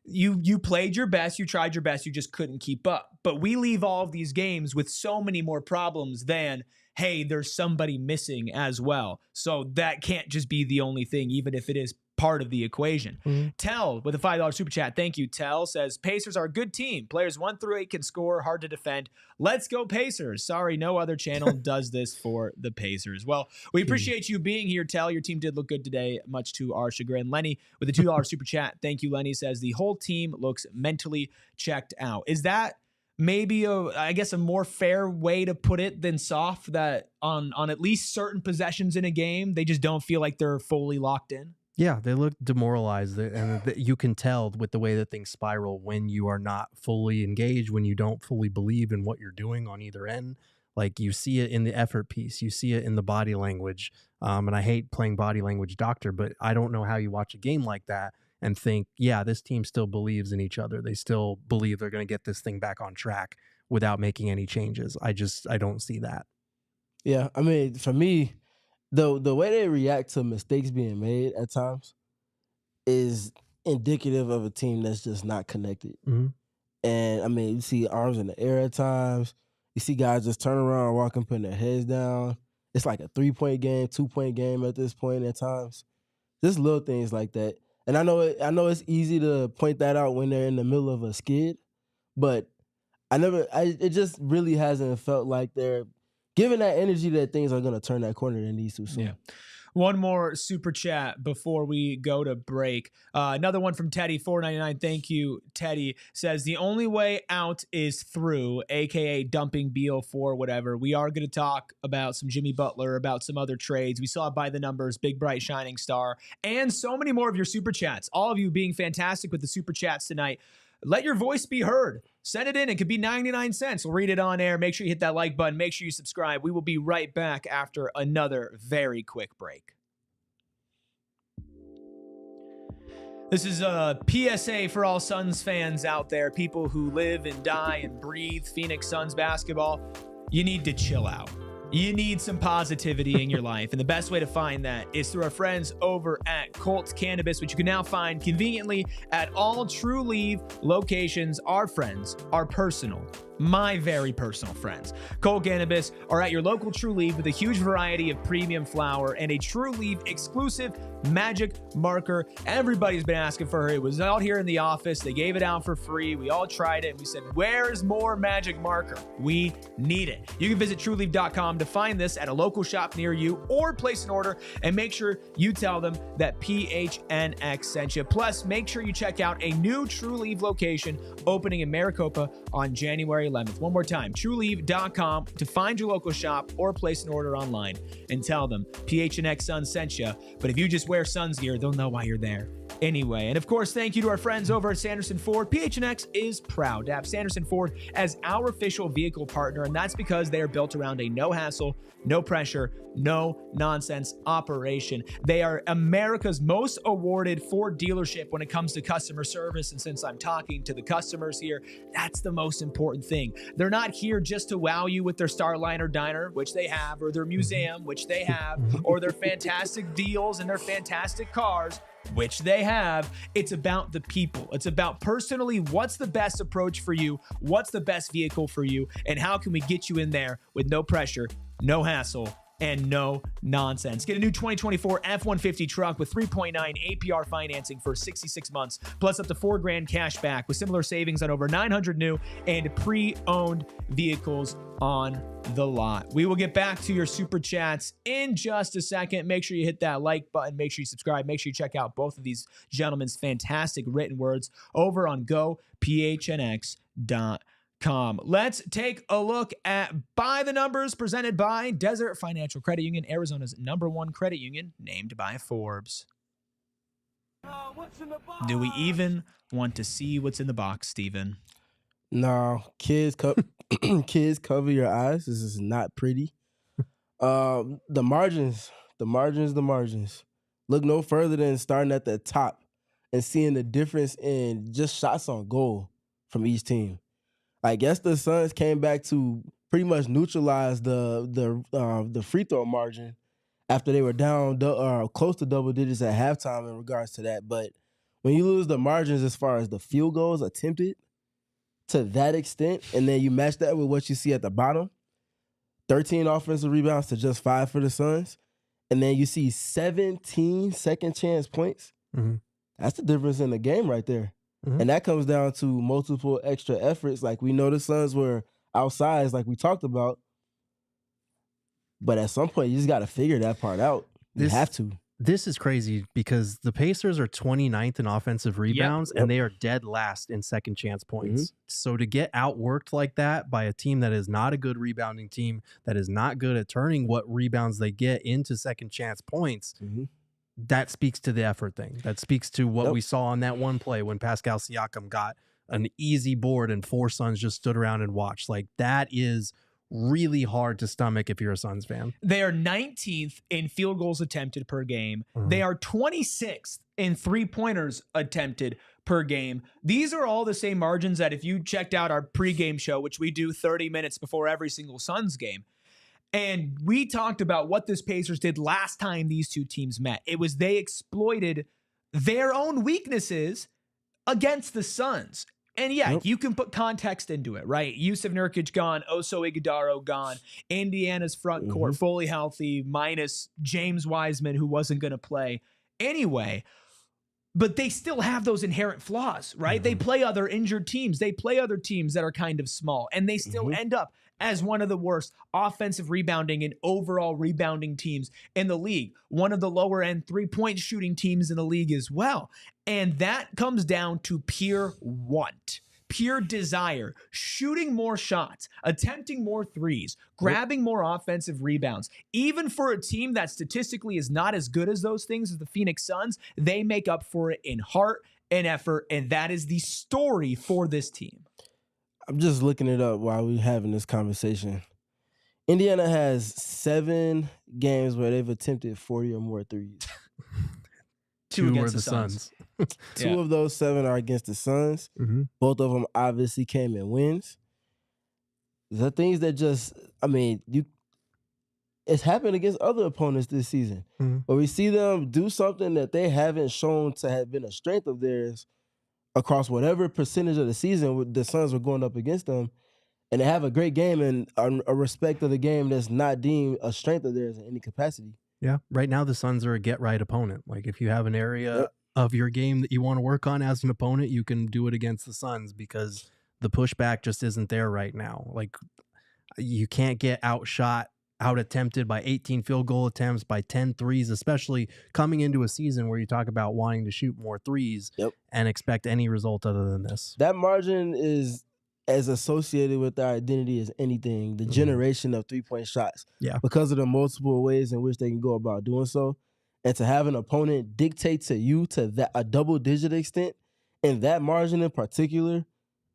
you played your best, you tried your best, you just couldn't keep up. But we leave all of these games with so many more problems than, hey, there's somebody missing as well. So that can't just be the only thing, even if it is part of the equation. Tell with a $5 super chat. Thank you. Tell says Pacers are a good team. Players 1 through 8 can score, hard to defend. Let's go Pacers. Sorry, no other channel does this for the Pacers. Well, we appreciate you being here, Tell. Your team did look good today, much to our chagrin. Lenny with a $2 super chat. Thank you, Lenny. Says the whole team looks mentally checked out. Is that maybe a more fair way to put it than soft, that on at least certain possessions in a game, they just don't feel like they're fully locked in? Yeah, they look demoralized, and you can tell with the way that things spiral when you are not fully engaged, when you don't fully believe in what you're doing on either end. Like, you see it in the effort piece, you see it in the body language. And I hate playing body language doctor, but I don't know how you watch a game like that and think, yeah, this team still believes in each other. They still believe they're going to get this thing back on track without making any changes. I don't see that. Yeah, I mean, for me, the way they react to mistakes being made at times is indicative of a team that's just not connected. And I mean, you see arms in the air at times. You see guys just turn around, walking, putting their heads down. It's like a 3-point game, 2-point game at this point at times. Just little things like that. And I know it's easy to point that out when they're in the middle of a skid, but it just really hasn't felt like they're giving that energy that things are going to turn that corner that needs to soon. Yeah. One more super chat before we go to break. Another one from Teddy, $4.99. Thank you, Teddy. Says the only way out is through, a.k.a. dumping Beal for whatever. We are going to talk about some Jimmy Butler, about some other trades. We saw it by the numbers, big, bright, shining star, and so many more of your super chats. All of you being fantastic with the super chats tonight. Let your voice be heard. Send it in. It could be 99 cents. We'll read it on air. Make sure you hit that like button. Make sure you subscribe. We will be right back after another very quick break. This is a PSA for all Suns fans out there, people who live and die and breathe Phoenix Suns basketball. You need to chill out. You need some positivity in your life, and the best way to find that is through our friends over at Colt Cannabis, which you can now find conveniently at all True Leave locations. Our friends are personal, my very personal friends. Colt Cannabis are at your local True Leave with a huge variety of premium flower and a True Leave exclusive magic marker. Everybody's been asking for it. It was out here in the office. They gave it out for free. We all tried it, and we said, where is more magic marker? We need it. You can visit trueleave.com to find this at a local shop near you, or place an order, and make sure you tell them that PHNX sent you. Plus, make sure you check out a new True Leave location opening in Maricopa on January 11th. One more time, trueleave.com to find your local shop or place an order online, and tell them PHNX Suns sent you. But if you just wear Suns gear, they'll know why you're there anyway. And of course, thank you to our friends over at Sanderson Ford. PHNX is proud to have Sanderson Ford as our official vehicle partner, and that's because they are built around a no hassle, no pressure, no nonsense operation. They are America's most awarded Ford dealership when it comes to customer service. And since I'm talking to the customers here, that's the most important thing. They're not here just to wow you with their Starliner Diner, which they have, or their museum, which they have, or their fantastic deals and their fantastic cars, which they have. It's about the people. It's about personally, what's the best approach for you? What's the best vehicle for you? And how can we get you in there with no pressure, no hassle, and no nonsense? Get a new 2024 F-150 truck with 3.9 APR financing for 66 months, plus up to $4,000 cash back with similar savings on over 900 new and pre-owned vehicles on the lot. We will get back to your super chats in just a second. Make sure you hit that like button. Make sure you subscribe. Make sure you check out both of these gentlemen's fantastic written words over on gophnx.com. Let's take a look at By the Numbers, presented by Desert Financial Credit Union, Arizona's #1 credit union, named by Forbes. Do we even want to see what's in the box, Steven? No, kids, kids, cover your eyes. This is not pretty. The margins. look no further than starting at the top and seeing the difference in just shots on goal from each team. I guess the Suns came back to pretty much neutralize the free throw margin after they were down close to double digits at halftime in regards to that. But when you lose the margins as far as the field goals attempted to that extent, and then you match that with what you see at the bottom, 13 offensive rebounds to just 5 for the Suns, and then you see 17 second chance points, that's the difference in the game right there. And that comes down to multiple extra efforts. Like, we know the Suns were outsized, like we talked about. But at some point, you just got to figure that part out. You have to. This is crazy because the Pacers are 29th in offensive rebounds, and they are dead last in second chance points. So to get outworked like that by a team that is not a good rebounding team, that is not good at turning what rebounds they get into second chance points, that speaks to the effort thing. That speaks to what we saw on that one play when Pascal Siakam got an easy board and 4 Suns just stood around and watched. Like, that is really hard to stomach if you're a Suns fan. They are 19th in field goals attempted per game. They are 26th in three-pointers attempted per game. These are all the same margins that if you checked out our pregame show, which we do 30 minutes before every single Suns game, and we talked about what this Pacers did last time these two teams met. It was they exploited their own weaknesses against the Suns. And you can put context into it, right? Yusuf Nurkic gone, Oso Ighodaro gone, Indiana's front court fully healthy, minus James Wiseman, who wasn't going to play anyway. But they still have those inherent flaws, right? They play other injured teams. They play other teams that are kind of small, and they still end up as one of the worst offensive rebounding and overall rebounding teams in the league. One of the lower end 3-point shooting teams in the league as well. And that comes down to pure want, pure desire, shooting more shots, attempting more threes, grabbing more offensive rebounds. Even for a team that statistically is not as good as those things as the Phoenix Suns, they make up for it in heart and effort. And that is the story for this team. I'm just looking it up while we're having this conversation. Indiana has 7 games where they've attempted 40 or more threes. 2 against the Suns. 2 of those 7 are against the Suns. Both of them obviously came in wins. The things that just, it's happened against other opponents this season. But we see them do something that they haven't shown to have been a strength of theirs across whatever percentage of the season the Suns were going up against them, and they have a great game and a respect of the game that's not deemed a strength of theirs in any capacity. Yeah, right now the Suns are a get-right opponent. Like, if you have an area of your game that you want to work on as an opponent, you can do it against the Suns because the pushback just isn't there right now. Like, you can't get outshot, out-attempted by 18 field goal attempts, by 10 threes, especially coming into a season where you talk about wanting to shoot more threes and expect any result other than this. That margin is as associated with our identity as anything, the generation of 3-point shots. Yeah. Because of the multiple ways in which they can go about doing so. And to have an opponent dictate to you to a double-digit extent, and that margin in particular,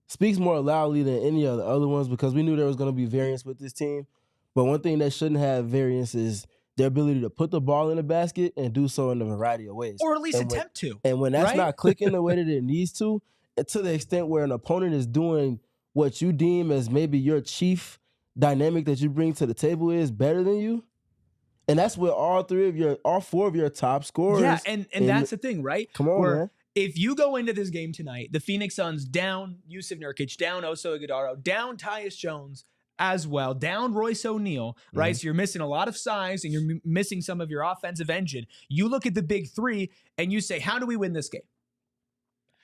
speaks more loudly than any of the other ones, because we knew there was going to be variance with this team. But one thing that shouldn't have variance is their ability to put the ball in the basket and do so in a variety of ways. Or at least attempt to. And when that's not clicking the way that it needs to the extent where an opponent is doing what you deem as maybe your chief dynamic that you bring to the table is better than you, and that's with all 4 of your top scorers. Yeah, and that's the thing, right? Come on, man. If you go into this game tonight, the Phoenix Suns down Yusuf Nurkic, down Oso Ighodaro, down Tyus Jones as well, down Royce O'Neal, right? So you're missing a lot of size and you're missing some of your offensive engine. You look at the big 3 and you say, how do we win this game?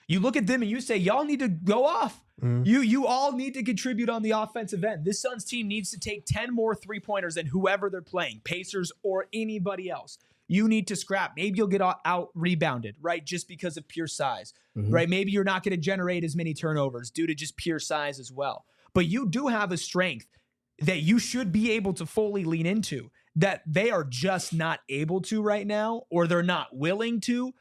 You look at them and you say, y'all need to go off. You all need to contribute on the offensive end. This Suns team needs to take 10 more 3-pointers than whoever they're playing, Pacers or anybody else. You need to scrap. Maybe you'll get out rebounded, right? Just because of pure size, right? Maybe you're not going to generate as many turnovers due to just pure size as well. But you do have a strength that you should be able to fully lean into that they are just not able to right now, or they're not willing to.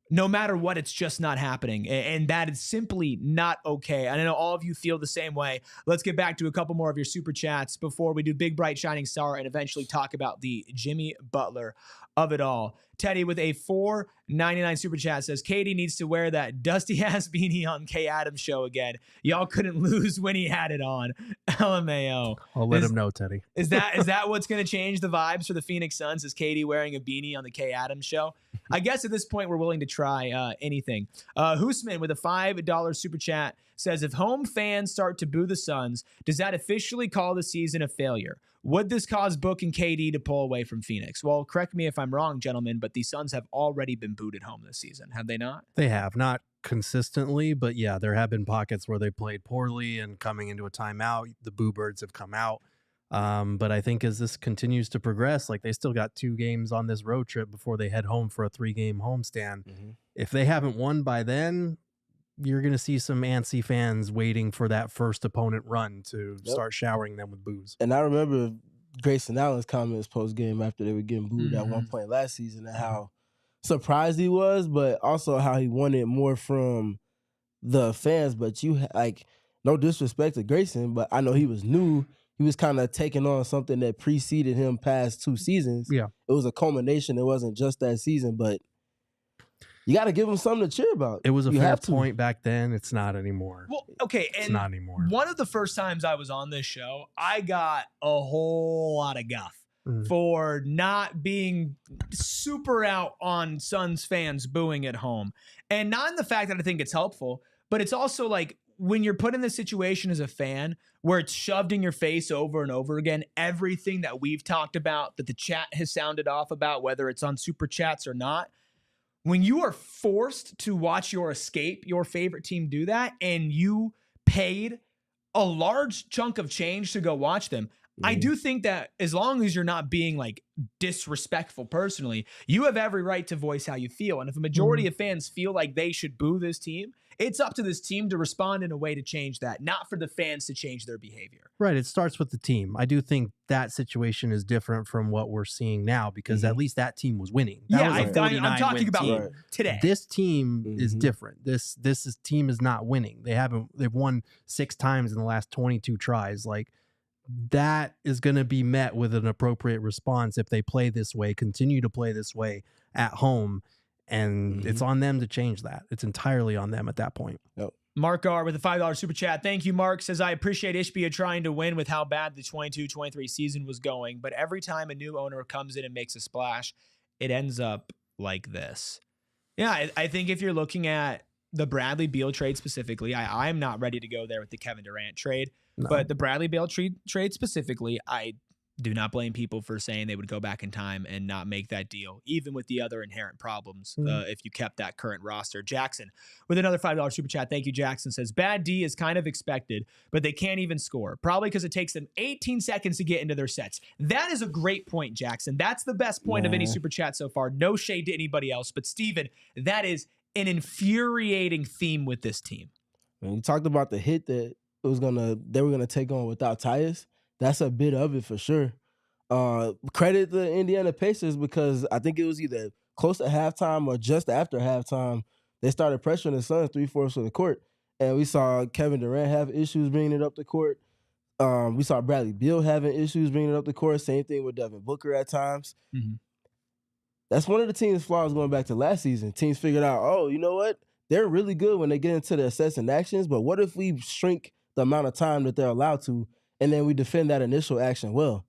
no matter what, it's just not happening. And that is simply not okay. And I know all of you feel the same way. Let's get back to a couple more of your super chats before we do Big Bright Shining Star and eventually talk about the Jimmy Butler of it all. Teddy with a $4.99 super chat says, Katie needs to wear that dusty ass beanie on Kay Adams show again. Y'all couldn't lose when he had it on. LMAO. I'll let him know, Teddy. Is that what's going to change the vibes for the Phoenix Suns? Is Katie wearing a beanie on the Kay Adams show? I guess at this point we're willing to try anything. Hoosman with a $5 super chat says, if home fans start to boo the Suns, does that officially call the season a failure? Would this cause Book and KD to pull away from Phoenix? Well, correct me if I'm wrong, gentlemen, but the Suns have already been booed at home this season, have they not? They have, not consistently, but yeah, there have been pockets where they played poorly and coming into a timeout, the boo birds have come out. But I think as this continues to progress, like they still got 2 games on this road trip before they head home for a 3-game homestand. Mm-hmm. If they haven't won by then, you're going to see some antsy fans waiting for that first opponent run to start showering them with boos. And I remember Grayson Allen's comments post-game after they were getting booed at one point last season and how surprised he was, but also how he wanted more from the fans. But no disrespect to Grayson, but I know he was new. He was kind of taking on something that preceded him past 2 seasons. Yeah. It was a culmination. It wasn't just that season, but you got to give him something to cheer about. It was a fair point back then. It's not anymore. Well, okay. It's not anymore. One of the first times I was on this show, I got a whole lot of guff for not being super out on Suns fans booing at home. And not in the fact that I think it's helpful, but it's also like when you're put in this situation as a fan where it's shoved in your face over and over again, everything that we've talked about, that the chat has sounded off about, whether it's on super chats or not, when you are forced to watch your favorite team do that, and you paid a large chunk of change to go watch them, I do think that as long as you're not being like disrespectful personally, you have every right to voice how you feel. And if a majority of fans feel like they should boo this team, it's up to this team to respond in a way to change that, not for the fans to change their behavior. Right. It starts with the team. I do think that situation is different from what we're seeing now because at least that team was winning. That was I'm talking about today. This team is different. This team is not winning. They've won 6 times in the last 22 tries. Like that is going to be met with an appropriate response if they play this way, continue to play this way at home. And it's on them to change that. It's entirely on them at that point. Yep. Mark R with a $5 super chat. Thank you, Mark. Says, I appreciate Ishbia trying to win with how bad the 22-23 season was going, but every time a new owner comes in and makes a splash, it ends up like this. Yeah, I think if you're looking at the Bradley Beal trade specifically, I'm not ready to go there with the Kevin Durant trade, but the Bradley Beal trade specifically, I do not blame people for saying they would go back in time and not make that deal, even with the other inherent problems, if you kept that current roster. Jackson with another $5 super chat. Thank you, Jackson. Says, bad D is kind of expected, but they can't even score. Probably because it takes them 18 seconds to get into their sets. That is a great point, Jackson. That's the best point of any super chat so far. No shade to anybody else. But, Steven, that is an infuriating theme with this team. When you talked about the hit that they were gonna take on without Tyus, that's a bit of it for sure. Credit the Indiana Pacers because I think it was either close to halftime or just after halftime, they started pressuring the Suns 3/4 of the court. And we saw Kevin Durant have issues bringing it up the court. We saw Bradley Beal having issues bringing it up the court. Same thing with Devin Booker at times. That's one of the team's flaws going back to last season. Teams figured out, oh, you know what? They're really good when they get into their sets and actions, but what if we shrink the amount of time that they're allowed to, and then we defend that initial action well?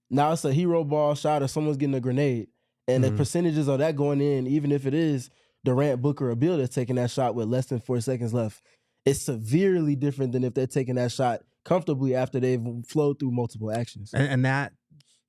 Now it's a hero ball shot or someone's getting a grenade, and the percentages of that going in, even if it is Durant, Booker, or Beal that's taking that shot with less than 4 seconds left, it's severely different than if they're taking that shot comfortably after they've flowed through multiple actions. And that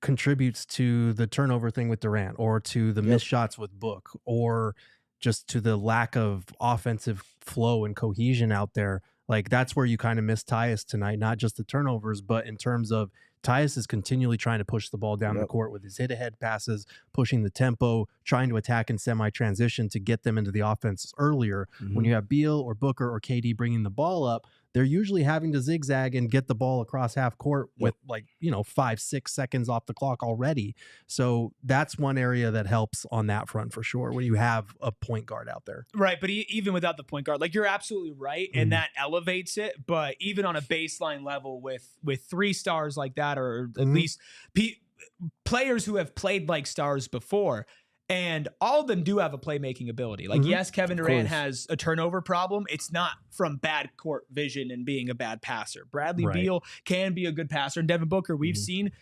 contributes to the turnover thing with Durant, or to the missed shots with Book, or just to the lack of offensive flow and cohesion out there. Like that's where you kind of miss Tyus tonight, not just the turnovers, but in terms of Tyus is continually trying to push the ball down the court with his hit-ahead passes, pushing the tempo, trying to attack in semi-transition to get them into the offense earlier. When you have Beal or Booker or KD bringing the ball up, they're usually having to zigzag and get the ball across half court with 5-6 seconds off the clock already. So that's one area that helps on that front for sure when you have a point guard out there. Right, but even without the point guard, like you're absolutely right, and that elevates it. But even on a baseline level with 3 stars like that, or at least players who have played like stars before, and all of them do have a playmaking ability. Like, yes, Kevin Durant has a turnover problem. It's not from bad court vision and being a bad passer. Bradley Beal can be a good passer. And Devin Booker, we've seen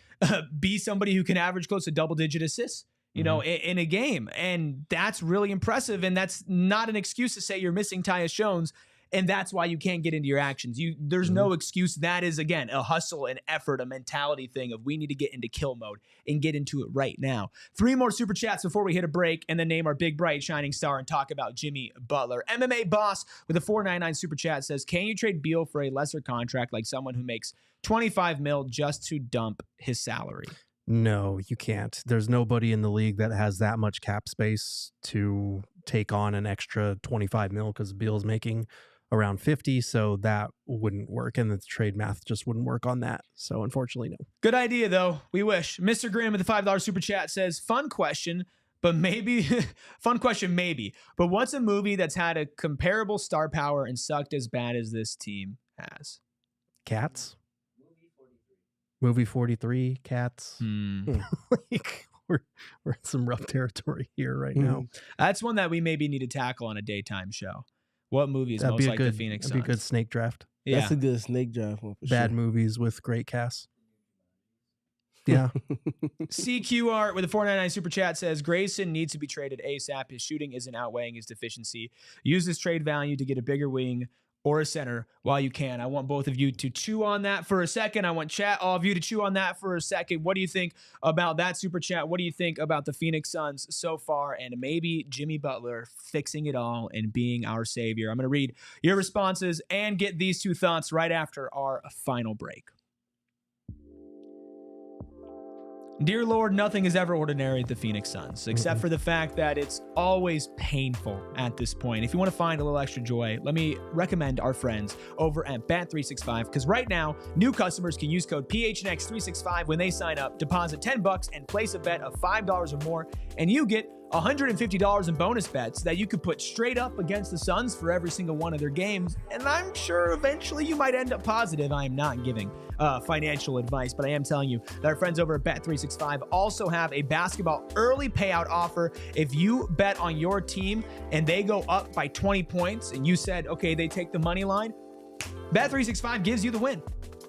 be somebody who can average close to double-digit assists, in a game. And that's really impressive. And that's not an excuse to say you're missing Tyus Jones, and that's why you can't get into your actions. There's no excuse. That is, again, a hustle, an effort, a mentality thing of we need to get into kill mode and get into it right now. 3 more super chats before we hit a break and then name our big, bright, shining star and talk about Jimmy Butler. MMA Boss with a $4.99 super chat says, can you trade Beal for a lesser contract like someone who makes $25 million just to dump his salary? No, you can't. There's nobody in the league that has that much cap space to take on an extra $25 million because Beal's making around 50, so that wouldn't work, and the trade math just wouldn't work on that. So unfortunately, no. Good idea, though. We wish. Mr. Graham with the $5 super chat says, fun question, but maybe fun question, maybe. But what's a movie that's had a comparable star power and sucked as bad as this team has? Cats. Movie 43. Cats. Like, we're in some rough territory here right now. That's one that we maybe need to tackle on a daytime show. What movie is most like the Phoenix Suns? That'd be a good snake draft. Yeah. That's a good snake draft one for Bad sure. movies with great casts. Yeah. CQR with a $4.99 super chat says, Grayson needs to be traded ASAP. His shooting isn't outweighing his deficiency. Use this trade value to get a bigger wing or a center while you can. I want both of you to chew on that for a second. I want all of you to chew on that for a second. What do you think about that super chat? What do you think about the Phoenix Suns so far, and maybe Jimmy Butler fixing it all and being our savior? I'm going to read your responses and get these 2 thoughts right after our final break. Dear Lord, nothing is ever ordinary at the Phoenix Suns, except for the fact that it's always painful at this point. If you want to find a little extra joy, let me recommend our friends over at Bet365, because right now, new customers can use code PHNX365 when they sign up, deposit $10 and place a bet of $5 or more, and you get $150 in bonus bets that you could put straight up against the Suns for every single one of their games. And I'm sure eventually you might end up positive. I am not giving financial advice, but I am telling you that our friends over at Bet365 also have a basketball early payout offer. If you bet on your team and they go up by 20 points and you said, okay, they take the money line, Bet365 gives you the win.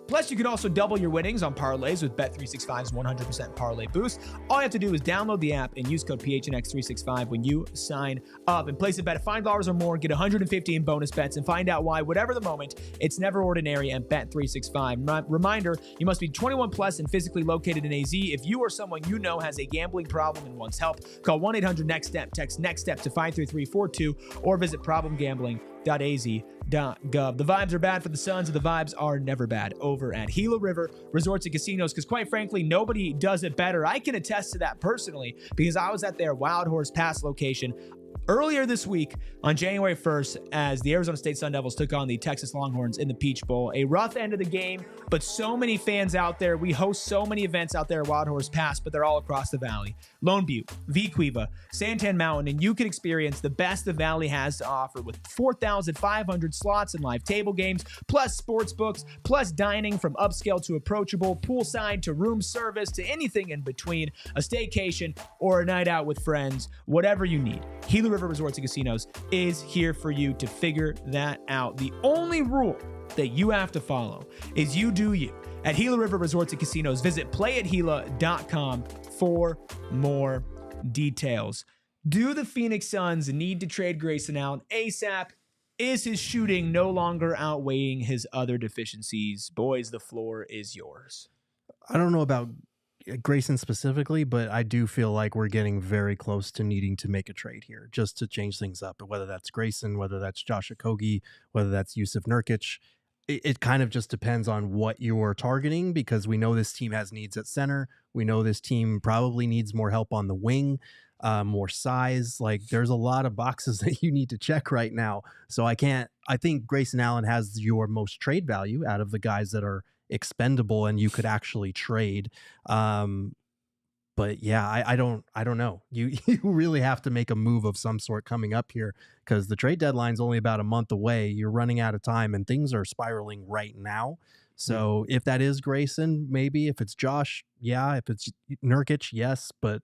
Plus, you can also double your winnings on parlays with Bet365's 100% parlay boost. All you have to do is download the app and use code PHNX365 when you sign up and place a bet of $5 or more, get 150 in bonus bets, and find out why, whatever the moment, it's never ordinary at Bet365. Reminder, you must be 21 plus and physically located in AZ. If you or someone you know has a gambling problem and wants help, call 1-800-NEXT-STEP, text NEXT-STEP to 53342, or visit problemgambling.az.gov. The vibes are bad for the Suns, and the vibes are never bad over at Gila River Resorts and Casinos, because quite frankly, nobody does it better. I can attest to that personally because I was at their Wild Horse Pass location earlier this week on January 1st as the Arizona State Sun Devils took on the Texas Longhorns in the Peach Bowl. A rough end of the game, but so many fans out there. We host so many events out there at Wild Horse Pass, but they're all across the valley. Lone Butte, Vequiva, Santan Mountain, and you can experience the best the valley has to offer with 4,500 slots and live table games, plus sports books, plus dining from upscale to approachable, poolside to room service to anything in between, a staycation or a night out with friends, whatever you need. Gila River Resorts and Casinos is here for you to figure that out. The only rule that you have to follow is you do you. At Gila River Resorts and Casinos, visit playatgila.com for more details. Do the Phoenix Suns need to trade Grayson Allen ASAP? Is his shooting no longer outweighing his other deficiencies? Boys, the floor is yours. I don't know about Grayson specifically, but I do feel like we're getting very close to needing to make a trade here just to change things up. Whether that's Grayson, whether that's Josh Okogie, whether that's Yusuf Nurkic, it kind of just depends on what you're targeting, because we know this team has needs at center. We know this team probably needs more help on the wing. more size. Like there's a lot of boxes that you need to check right now. So I think Grayson Allen has your most trade value out of the guys that are expendable and you could actually trade. But yeah, I don't know. You really have to make a move of some sort coming up here because the trade deadline's only about a month away. You're running out of time and things are spiraling right now. So if that is Grayson, maybe. If it's Josh, yeah. If it's Nurkic, yes. But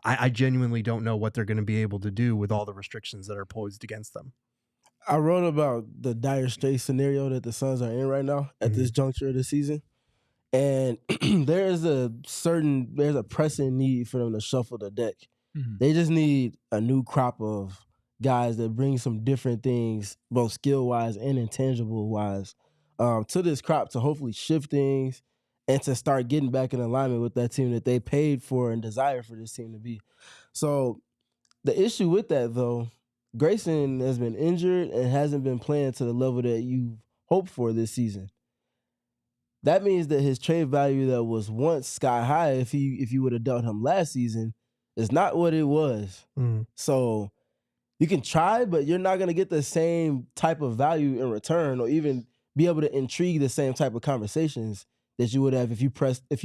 I genuinely don't know what they're going to be able to do with all the restrictions that are posed against them. I wrote about the dire straits scenario that the Suns are in right now at this juncture of the season. And there's a pressing need for them to shuffle the deck. They just need a new crop of guys that bring some different things, both skill-wise and intangible-wise, to this crop to hopefully shift things and to start getting back in alignment with that team that they paid for and desire for this team to be. So the issue with that, though, Grayson has been injured and hasn't been playing to the level that you hoped for this season. That means that his trade value that was once sky high, if you would have dealt him last season, is not what it was. So you can try, but you're not going to get the same type of value in return, or even be able to intrigue the same type of conversations that you would have if you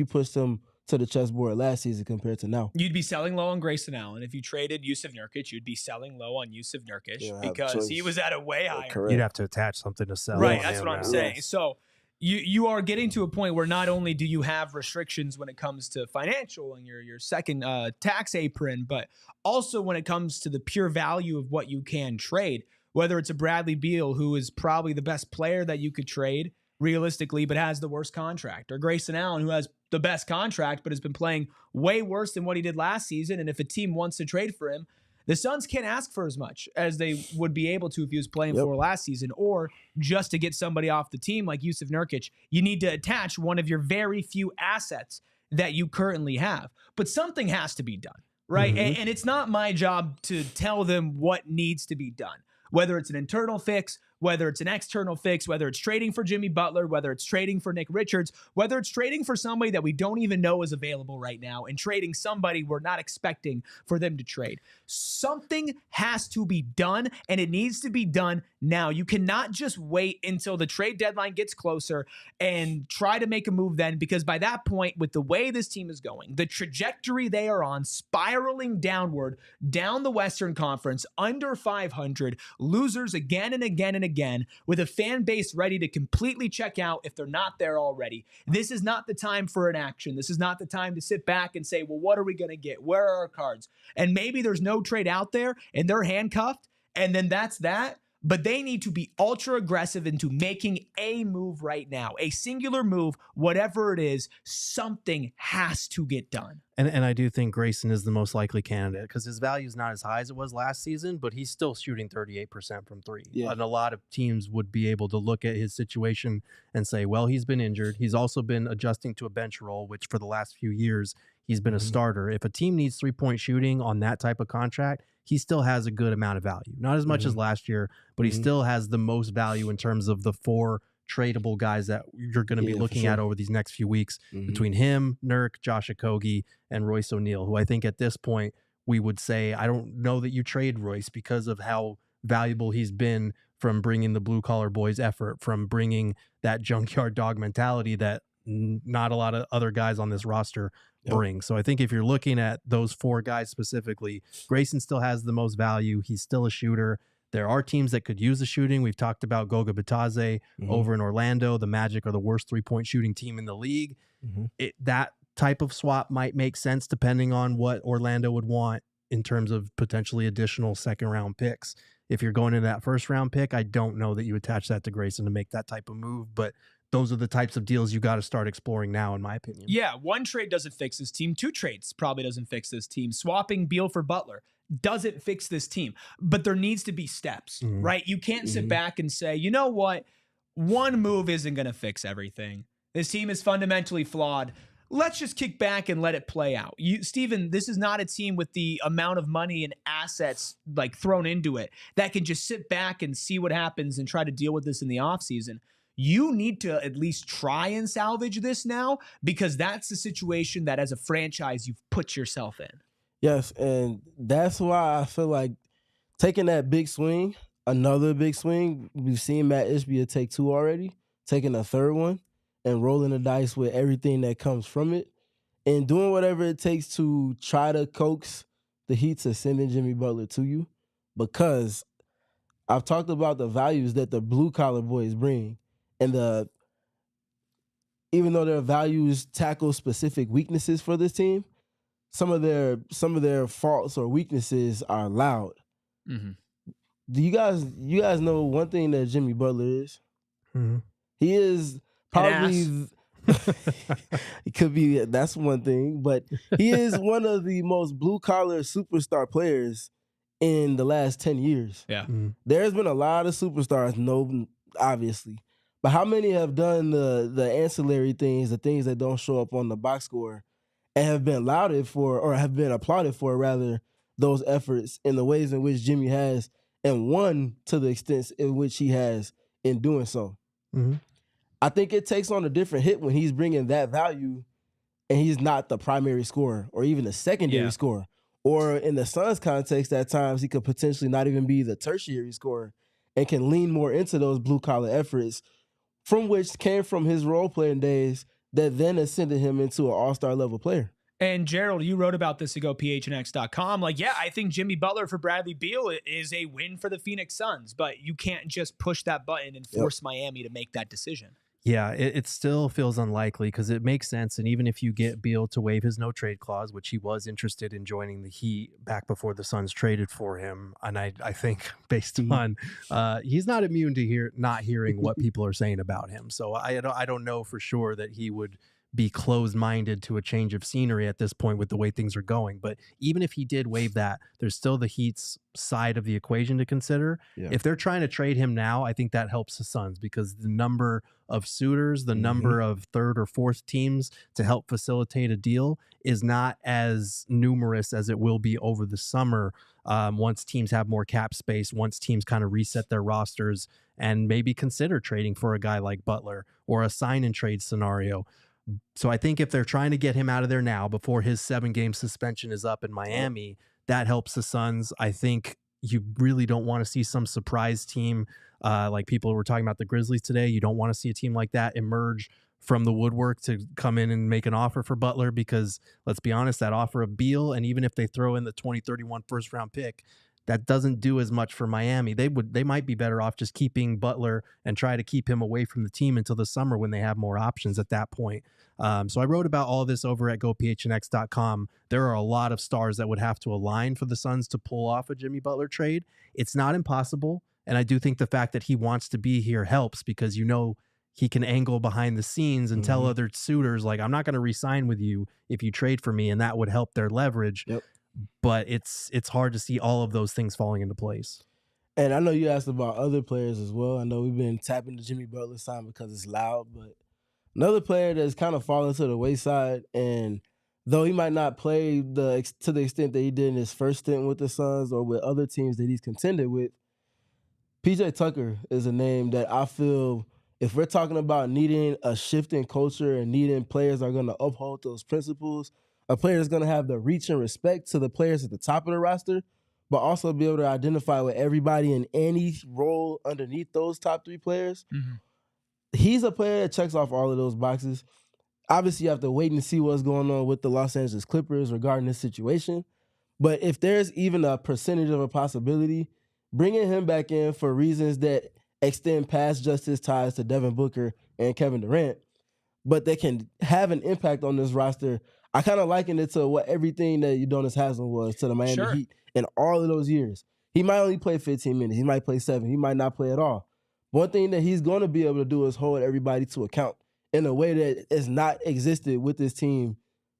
pushed him to the chessboard last season compared to now. You'd be selling low on Grayson Allen. If you traded Jusuf Nurkic, you'd be selling low on Jusuf Nurkic because he was at a way higher. Correct. You'd have to attach something to sell. Right, that's what I'm saying. Yes. So you are getting to a point where not only do you have restrictions when it comes to financial and your second tax apron, but also when it comes to the pure value of what you can trade, whether it's a Bradley Beal, who is probably the best player that you could trade realistically, but has the worst contract, or Grayson Allen, who has the best contract, but has been playing way worse than what he did last season. And if a team wants to trade for him, the Suns can't ask for as much as they would be able to if he was playing for last season, or just to get somebody off the team like Jusuf Nurkic, you need to attach one of your very few assets that you currently have. But something has to be done, right? And it's not my job to tell them what needs to be done, whether it's an internal fix, whether it's an external fix, whether it's trading for Jimmy Butler, whether it's trading for Nick Richards, whether it's trading for somebody that we don't even know is available right now and trading somebody we're not expecting for them to trade. Something has to be done, and it needs to be done now. You cannot just wait until the trade deadline gets closer and try to make a move then, because by that point, with the way this team is going, the trajectory they are on, spiraling downward, down the Western Conference, under 500, losers again and again and again, with a fan base ready to completely check out if they're not there already. This is not the time for an action. This is not the time to sit back and say, well, what are we going to get? Where are our cards? And maybe there's no trade out there and they're handcuffed, and then that's that. But they need to be ultra aggressive into making a move right now, a singular move, whatever it is. Something has to get done. And I do think Grayson is the most likely candidate because his value is not as high as it was last season, but he's still shooting 38% from three. Yeah. And a lot of teams would be able to look at his situation and say, well, he's been injured. He's also been adjusting to a bench role, which for the last few years, he's been a starter. If a team needs three-point shooting on that type of contract, he still has a good amount of value. Not as much as last year, but he still has the most value in terms of the four tradable guys that you're going to be looking at over these next few weeks between him, Nurk, Josh Okogie, and Royce O'Neal, who I think at this point we would say, I don't know that you trade Royce because of how valuable he's been from bringing the blue-collar boys effort, from bringing that junkyard dog mentality that not a lot of other guys on this roster bring. So I think if you're looking at those four guys specifically, Grayson still has the most value. He's still a shooter. There are teams that could use the shooting. We've talked about Goga Bitadze over in Orlando. The Magic are the worst three-point shooting team in the league. That type of swap might make sense depending on what Orlando would want in terms of potentially additional second-round picks. If you're going into that first-round pick, I don't know that you attach that to Grayson to make that type of move, but those are the types of deals you got to start exploring now, in my opinion. Yeah, one trade doesn't fix this team. Two trades probably doesn't fix this team. Swapping Beal for Butler doesn't fix this team. But there needs to be steps, right? You can't sit back and say, you know what? One move isn't going to fix everything. This team is fundamentally flawed. Let's just kick back and let it play out. Steven, this is not a team with the amount of money and assets like thrown into it that can just sit back and see what happens and try to deal with this in the offseason. You need to at least try and salvage this now, because that's the situation that as a franchise you've put yourself in. Yes, and that's why I feel like taking that big swing, another big swing. We've seen Matt Ishbia take 2 already, taking a third one and rolling the dice with everything that comes from it and doing whatever it takes to try to coax the Heat to sending Jimmy Butler to you, because I've talked about the values that the blue collar boys bring, and even though their values tackle specific weaknesses for this team, some of their faults or weaknesses are loud. Mm-hmm. Do you guys know one thing that Jimmy Butler is? Mhm. He is probably it could be that's one thing, but he is one of the most blue collar superstar players in the last 10 years. Yeah. Mhm. There's been a lot of superstars, no, obviously, but how many have done the ancillary things, the things that don't show up on the box score, and have been lauded for, or have been applauded for, rather, those efforts in the ways in which Jimmy has, and won to the extent in which he has in doing so? Mhm. I think it takes on a different hit when he's bringing that value and he's not the primary scorer or even the secondary scorer. Or in the Suns context, at times he could potentially not even be the tertiary scorer and can lean more into those blue-collar efforts, from which came from his role-playing days that then ascended him into an all-star level player. And Gerald, you wrote about this to go PHNX.com. Like, yeah, I think Jimmy Butler for Bradley Beal is a win for the Phoenix Suns, but you can't just push that button and force Miami to make that decision. Yeah, it still feels unlikely because it makes sense. And even if you get Beal to waive his no trade clause, which he was interested in joining the Heat back before the Suns traded for him, and I think based on he's not immune to not hearing what people are saying about him. So I don't know for sure that he would be closed-minded to a change of scenery at this point with the way things are going. But even if he did waive that, there's still the Heat's side of the equation to consider. Yeah. If they're trying to trade him now, I think that helps the Suns because the number of suitors, the number of third or fourth teams to help facilitate a deal is not as numerous as it will be over the summer once teams have more cap space, once teams kind of reset their rosters and maybe consider trading for a guy like Butler or a sign and trade scenario. So I think if they're trying to get him out of there now before his 7-game suspension is up in Miami, that helps the Suns. I think you really don't want to see some surprise team like people were talking about the Grizzlies today. You don't want to see a team like that emerge from the woodwork to come in and make an offer for Butler because, let's be honest, that offer of Beal, and even if they throw in the 2031 first-round pick, that doesn't do as much for Miami. They might be better off just keeping Butler and try to keep him away from the team until the summer when they have more options at that point. So I wrote about all of this over at gophnx.com. There are a lot of stars that would have to align for the Suns to pull off a Jimmy Butler trade. It's not impossible, and I do think the fact that he wants to be here helps because he can angle behind the scenes and tell other suitors, like, I'm not going to re-sign with you if you trade for me, and that would help their leverage. Yep. But it's hard to see all of those things falling into place. And I know you asked about other players as well. I know we've been tapping the Jimmy Butler sign because it's loud, but another player that's kind of fallen to the wayside, and though he might not play to the extent that he did in his first stint with the Suns or with other teams that he's contended with, PJ Tucker is a name that I feel, if we're talking about needing a shift in culture and needing players that are going to uphold those principles, a player that's going to have the reach and respect to the players at the top of the roster, but also be able to identify with everybody in any role underneath those top 3 players. He's a player that checks off all of those boxes. Obviously, you have to wait and see what's going on with the Los Angeles Clippers regarding this situation. But if there's even a percentage of a possibility, bringing him back in for reasons that extend past just his ties to Devin Booker and Kevin Durant, but they can have an impact on this roster. I kind of liken it to what everything that Udonis Haslem was to the Miami Heat in all of those years. He might only play 15 minutes. He might play 7. He might not play at all. One thing that he's going to be able to do is hold everybody to account in a way that has not existed with this team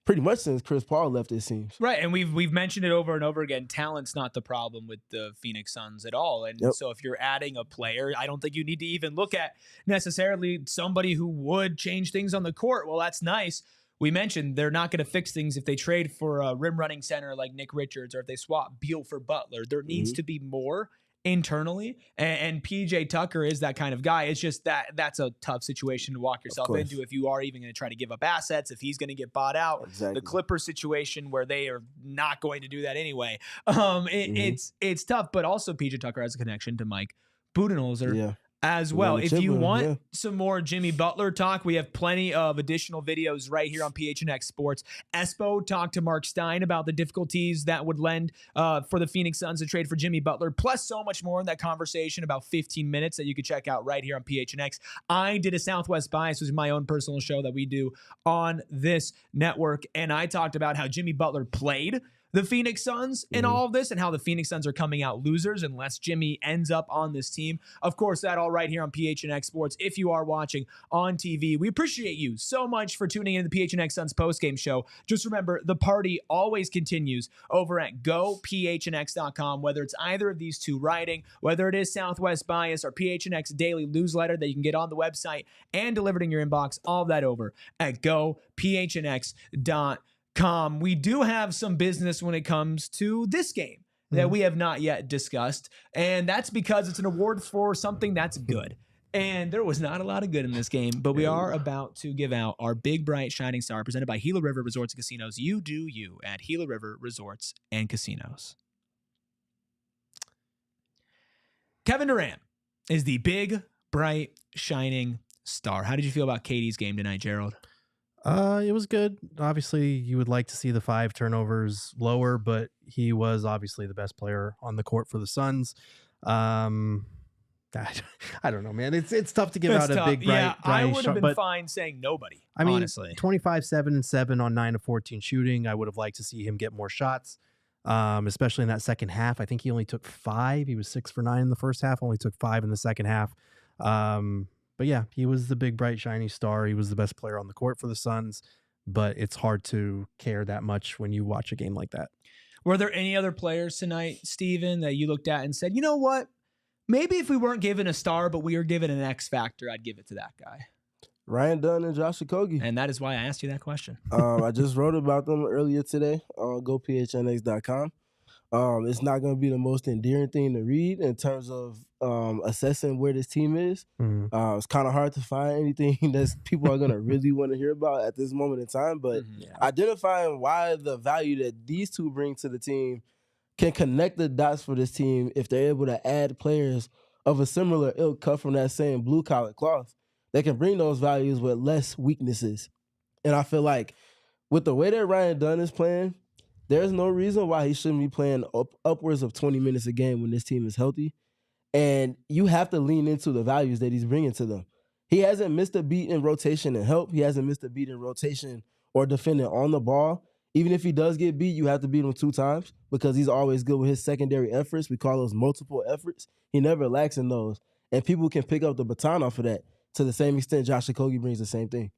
pretty much since Chris Paul left, it seems. Right, and we've mentioned it over and over again. Talent's not the problem with the Phoenix Suns at all. And so if you're adding a player, I don't think you need to even look at necessarily somebody who would change things on the court. Well, that's nice. We mentioned they're not going to fix things if they trade for a rim running center like Nick Richards or if they swap Beal for Butler. There needs to be more. internally, and PJ Tucker is that kind of guy. It's just that's a tough situation to walk yourself into if you are even going to try to give up assets, if he's going to get bought out. Exactly. The Clippers situation where they are not going to do that anyway. It's tough, but also PJ Tucker has a connection to Mike Budenholzer as well. If you want some more Jimmy Butler talk, we have plenty of additional videos right here on PHNX Sports. Espo talked to Mark Stein about the difficulties that would lend for the Phoenix Suns to trade for Jimmy Butler, plus so much more in that conversation, about 15 minutes that you can check out right here on PHNX. I did a Southwest Bias, which is my own personal show that we do on this network, and I talked about how Jimmy Butler played the Phoenix Suns in all of this, and how the Phoenix Suns are coming out losers unless Jimmy ends up on this team. Of course, that all right here on PHNX Sports. If you are watching on TV, we appreciate you so much for tuning in to the PHNX Suns postgame show. Just remember, the party always continues over at gophnx.com, whether it's either of these two writing, whether it is Southwest Bias or PHNX Daily Newsletter that you can get on the website and delivered in your inbox, all of that over at gophnx.com. We do have some business when it comes to this game that we have not yet discussed, and that's because it's an award for something that's good. And there was not a lot of good in this game, but we are about to give out our big, bright, shining star presented by Gila River Resorts and Casinos. You do you at Gila River Resorts and Casinos. Kevin Durant is the big, bright, shining star. How did you feel about KD's game tonight, Gerald? It was good. Obviously, you would like to see the 5 turnovers lower, but he was obviously the best player on the court for the Suns. I don't know, man. It's tough to give out a big, bright, I would have been fine saying nobody. I mean, honestly, 25, 7, and 7 on 9 of 14 shooting. I would have liked to see him get more shots, especially in that second half. I think he only took 5. He was 6 for 9 in the first half, only took 5 in the second half. But yeah, he was the big, bright, shiny star. He was the best player on the court for the Suns, but it's hard to care that much when you watch a game like that. Were there any other players tonight, Steven, that you looked at and said, you know what? Maybe if we weren't given a star, but we were given an X factor, I'd give it to that guy. Ryan Dunn and Josh Okogie. And that is why I asked you that question. I just wrote about them earlier today on gophnx.com. It's not going to be the most endearing thing to read in terms of assessing where this team is. It's kind of hard to find anything that people are going to really want to hear about at this moment in time. But identifying why the value that these two bring to the team can connect the dots for this team if they're able to add players of a similar ilk cut from that same blue-collar cloth. They can bring those values with less weaknesses. And I feel like with the way that Ryan Dunn is playing, there's no reason why he shouldn't be playing upwards of 20 minutes a game when this team is healthy. And you have to lean into the values that he's bringing to them. He hasn't missed a beat in rotation and help. He hasn't missed a beat in rotation or defending on the ball. Even if he does get beat, you have to beat him 2 times because he's always good with his secondary efforts. We call those multiple efforts. He never lacks in those. And people can pick up the baton off of that. To the same extent, Josh Okogie brings the same thing.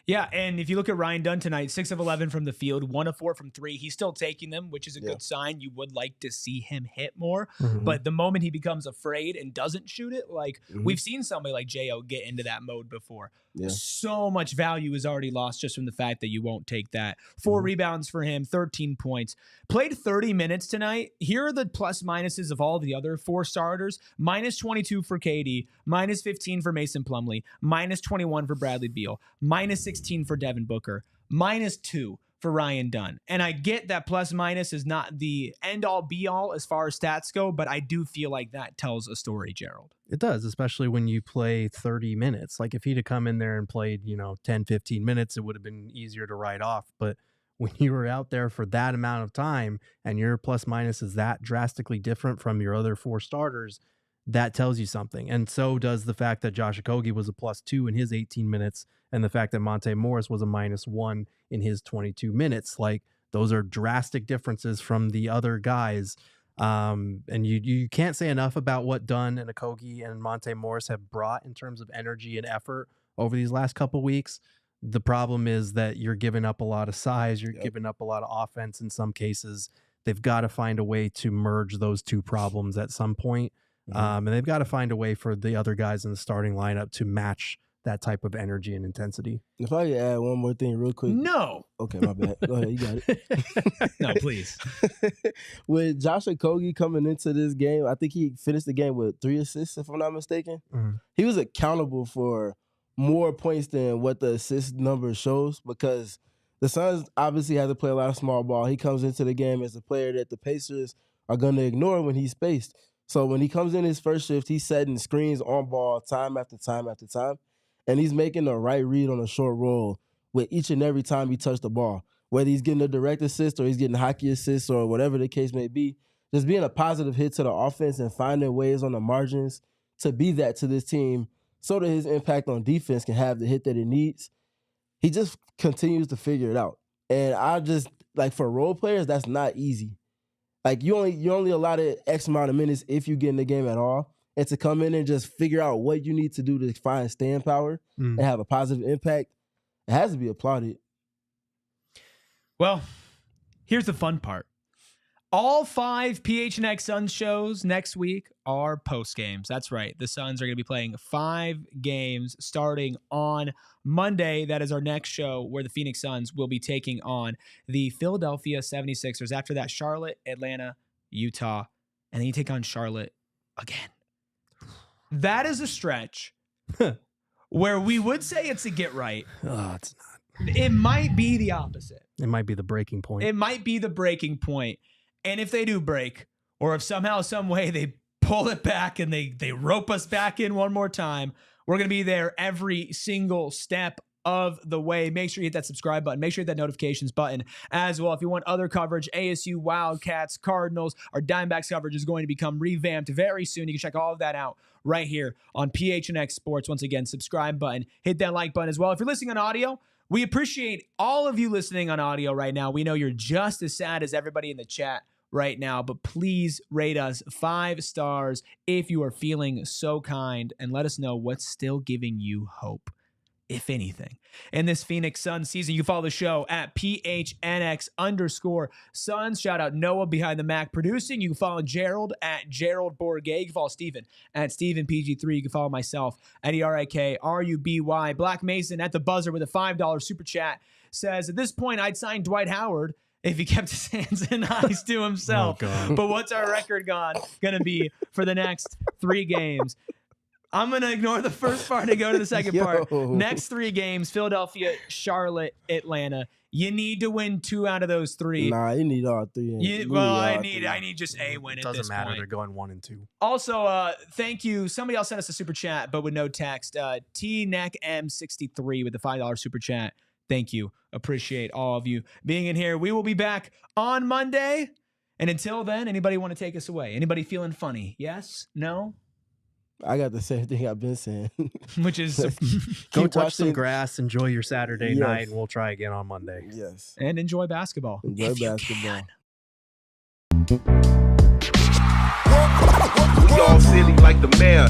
Yeah, and if you look at Ryan Dunn tonight, 6 of 11 from the field, 1 of 4 from 3. He's still taking them, which is a good sign. You would like to see him hit more. But the moment he becomes afraid and doesn't shoot it, like we've seen somebody like J.O. get into that mode before. So much value is already lost just from the fact that you won't take that. 4 rebounds for him, 13 points. Played 30 minutes tonight. Here are the plus minuses of all the other 4 starters. Minus 22 for KD, minus 15 for Mason Plumlee, minus 21 for Bradley Beal, minus 16 for Devin Booker, minus 2 for Ryan Dunn. And I get that plus minus is not the end-all be-all as far as stats go, but I do feel like that tells a story, Gerald. It does, especially when you play 30 minutes. Like if he'd have come in there and played, 10, 15 minutes, it would have been easier to write off. But when you were out there for that amount of time and your plus minus is that drastically different from your other 4 starters, that tells you something. And so does the fact that Josh Okogie was a +2 in his 18 minutes and the fact that Monte Morris was a -1 in his 22 minutes. Like those are drastic differences from the other guys. And you can't say enough about what Dunn and Okogie and Monte Morris have brought in terms of energy and effort over these last couple weeks. The problem is that you're giving up a lot of size. You're giving up a lot of offense in some cases. They've got to find a way to merge those 2 problems at some point. And they've got to find a way for the other guys in the starting lineup to match that type of energy and intensity. If I could add one more thing real quick. No. Okay, my bad. Go ahead. You got it. No, please. With Josh Okogie coming into this game, I think he finished the game with 3 assists, if I'm not mistaken. Mhm. He was accountable for more points than what the assist number shows because the Suns obviously had to play a lot of small ball. He comes into the game as a player that the Pacers are going to ignore when he's spaced. So when he comes in his first shift, he's setting screens on ball time after time after time. And he's making the right read on a short roll with each and every time he touched the ball. Whether he's getting a direct assist or he's getting hockey assists or whatever the case may be, just being a positive hit to the offense and finding ways on the margins to be that to this team so that his impact on defense can have the hit that it needs. He just continues to figure it out. And I just, like, for role players, that's not easy. Like, you're only allotted X amount of minutes if you get in the game at all. And to come in and just figure out what you need to do to find staying power and have a positive impact, it has to be applauded. Well, here's the fun part. All 5 PHNX Suns shows next week are post games. That's right. The Suns are going to be playing 5 games starting on Monday. That is our next show where the Phoenix Suns will be taking on the Philadelphia 76ers. After that, Charlotte, Atlanta, Utah, and then you take on Charlotte again. That is a stretch where we would say it's a get right. Oh, it's not. It might be the opposite. It might be the breaking point. It might be the breaking point. And if they do break, or if somehow, some way they pull it back and they rope us back in one more time, we're going to be there every single step of the way. Make sure you hit that subscribe button. Make sure you hit that notifications button as well. If you want other coverage, ASU, Wildcats, Cardinals, our Diamondbacks coverage is going to become revamped very soon. You can check all of that out right here on PHNX Sports. Once again, subscribe button, hit that like button as well. If you're listening on audio, we appreciate all of you listening on audio right now. We know you're just as sad as everybody in the chat right now, but please rate us 5 stars if you are feeling so kind and let us know what's still giving you hope, if anything. In this Phoenix Suns season, you can follow the show at PHNX_Suns. Shout out Noah behind the Mac producing. You can follow Gerald at Gerald Bourguet. You can follow Steven at StevenPG3. You can follow myself at ERIKRUBY. Black Mason at the buzzer with a $5 super chat says, at this point, I'd sign Dwight Howard if he kept his hands and eyes to himself. But what's our record going to be for the next 3 games? I'm going to ignore the first part and go to the second part. Next 3 games, Philadelphia, Charlotte, Atlanta. You need to win 2 out of those 3. Nah, you need all 3. I need just a win at this point. Doesn't matter. They're going 1 and 2. Also, thank you. Somebody else sent us a super chat, but with no text. TNECM63 with the $5 super chat. Thank you. Appreciate all of you being in here. We will be back on Monday. And until then, anybody want to take us away? Anybody feeling funny? Yes? No? I got the same thing I've been saying. Which is go touch some grass, enjoy your Saturday night, and we'll try again on Monday. Yes. And enjoy basketball. Enjoy basketball. We all silly like the mayor.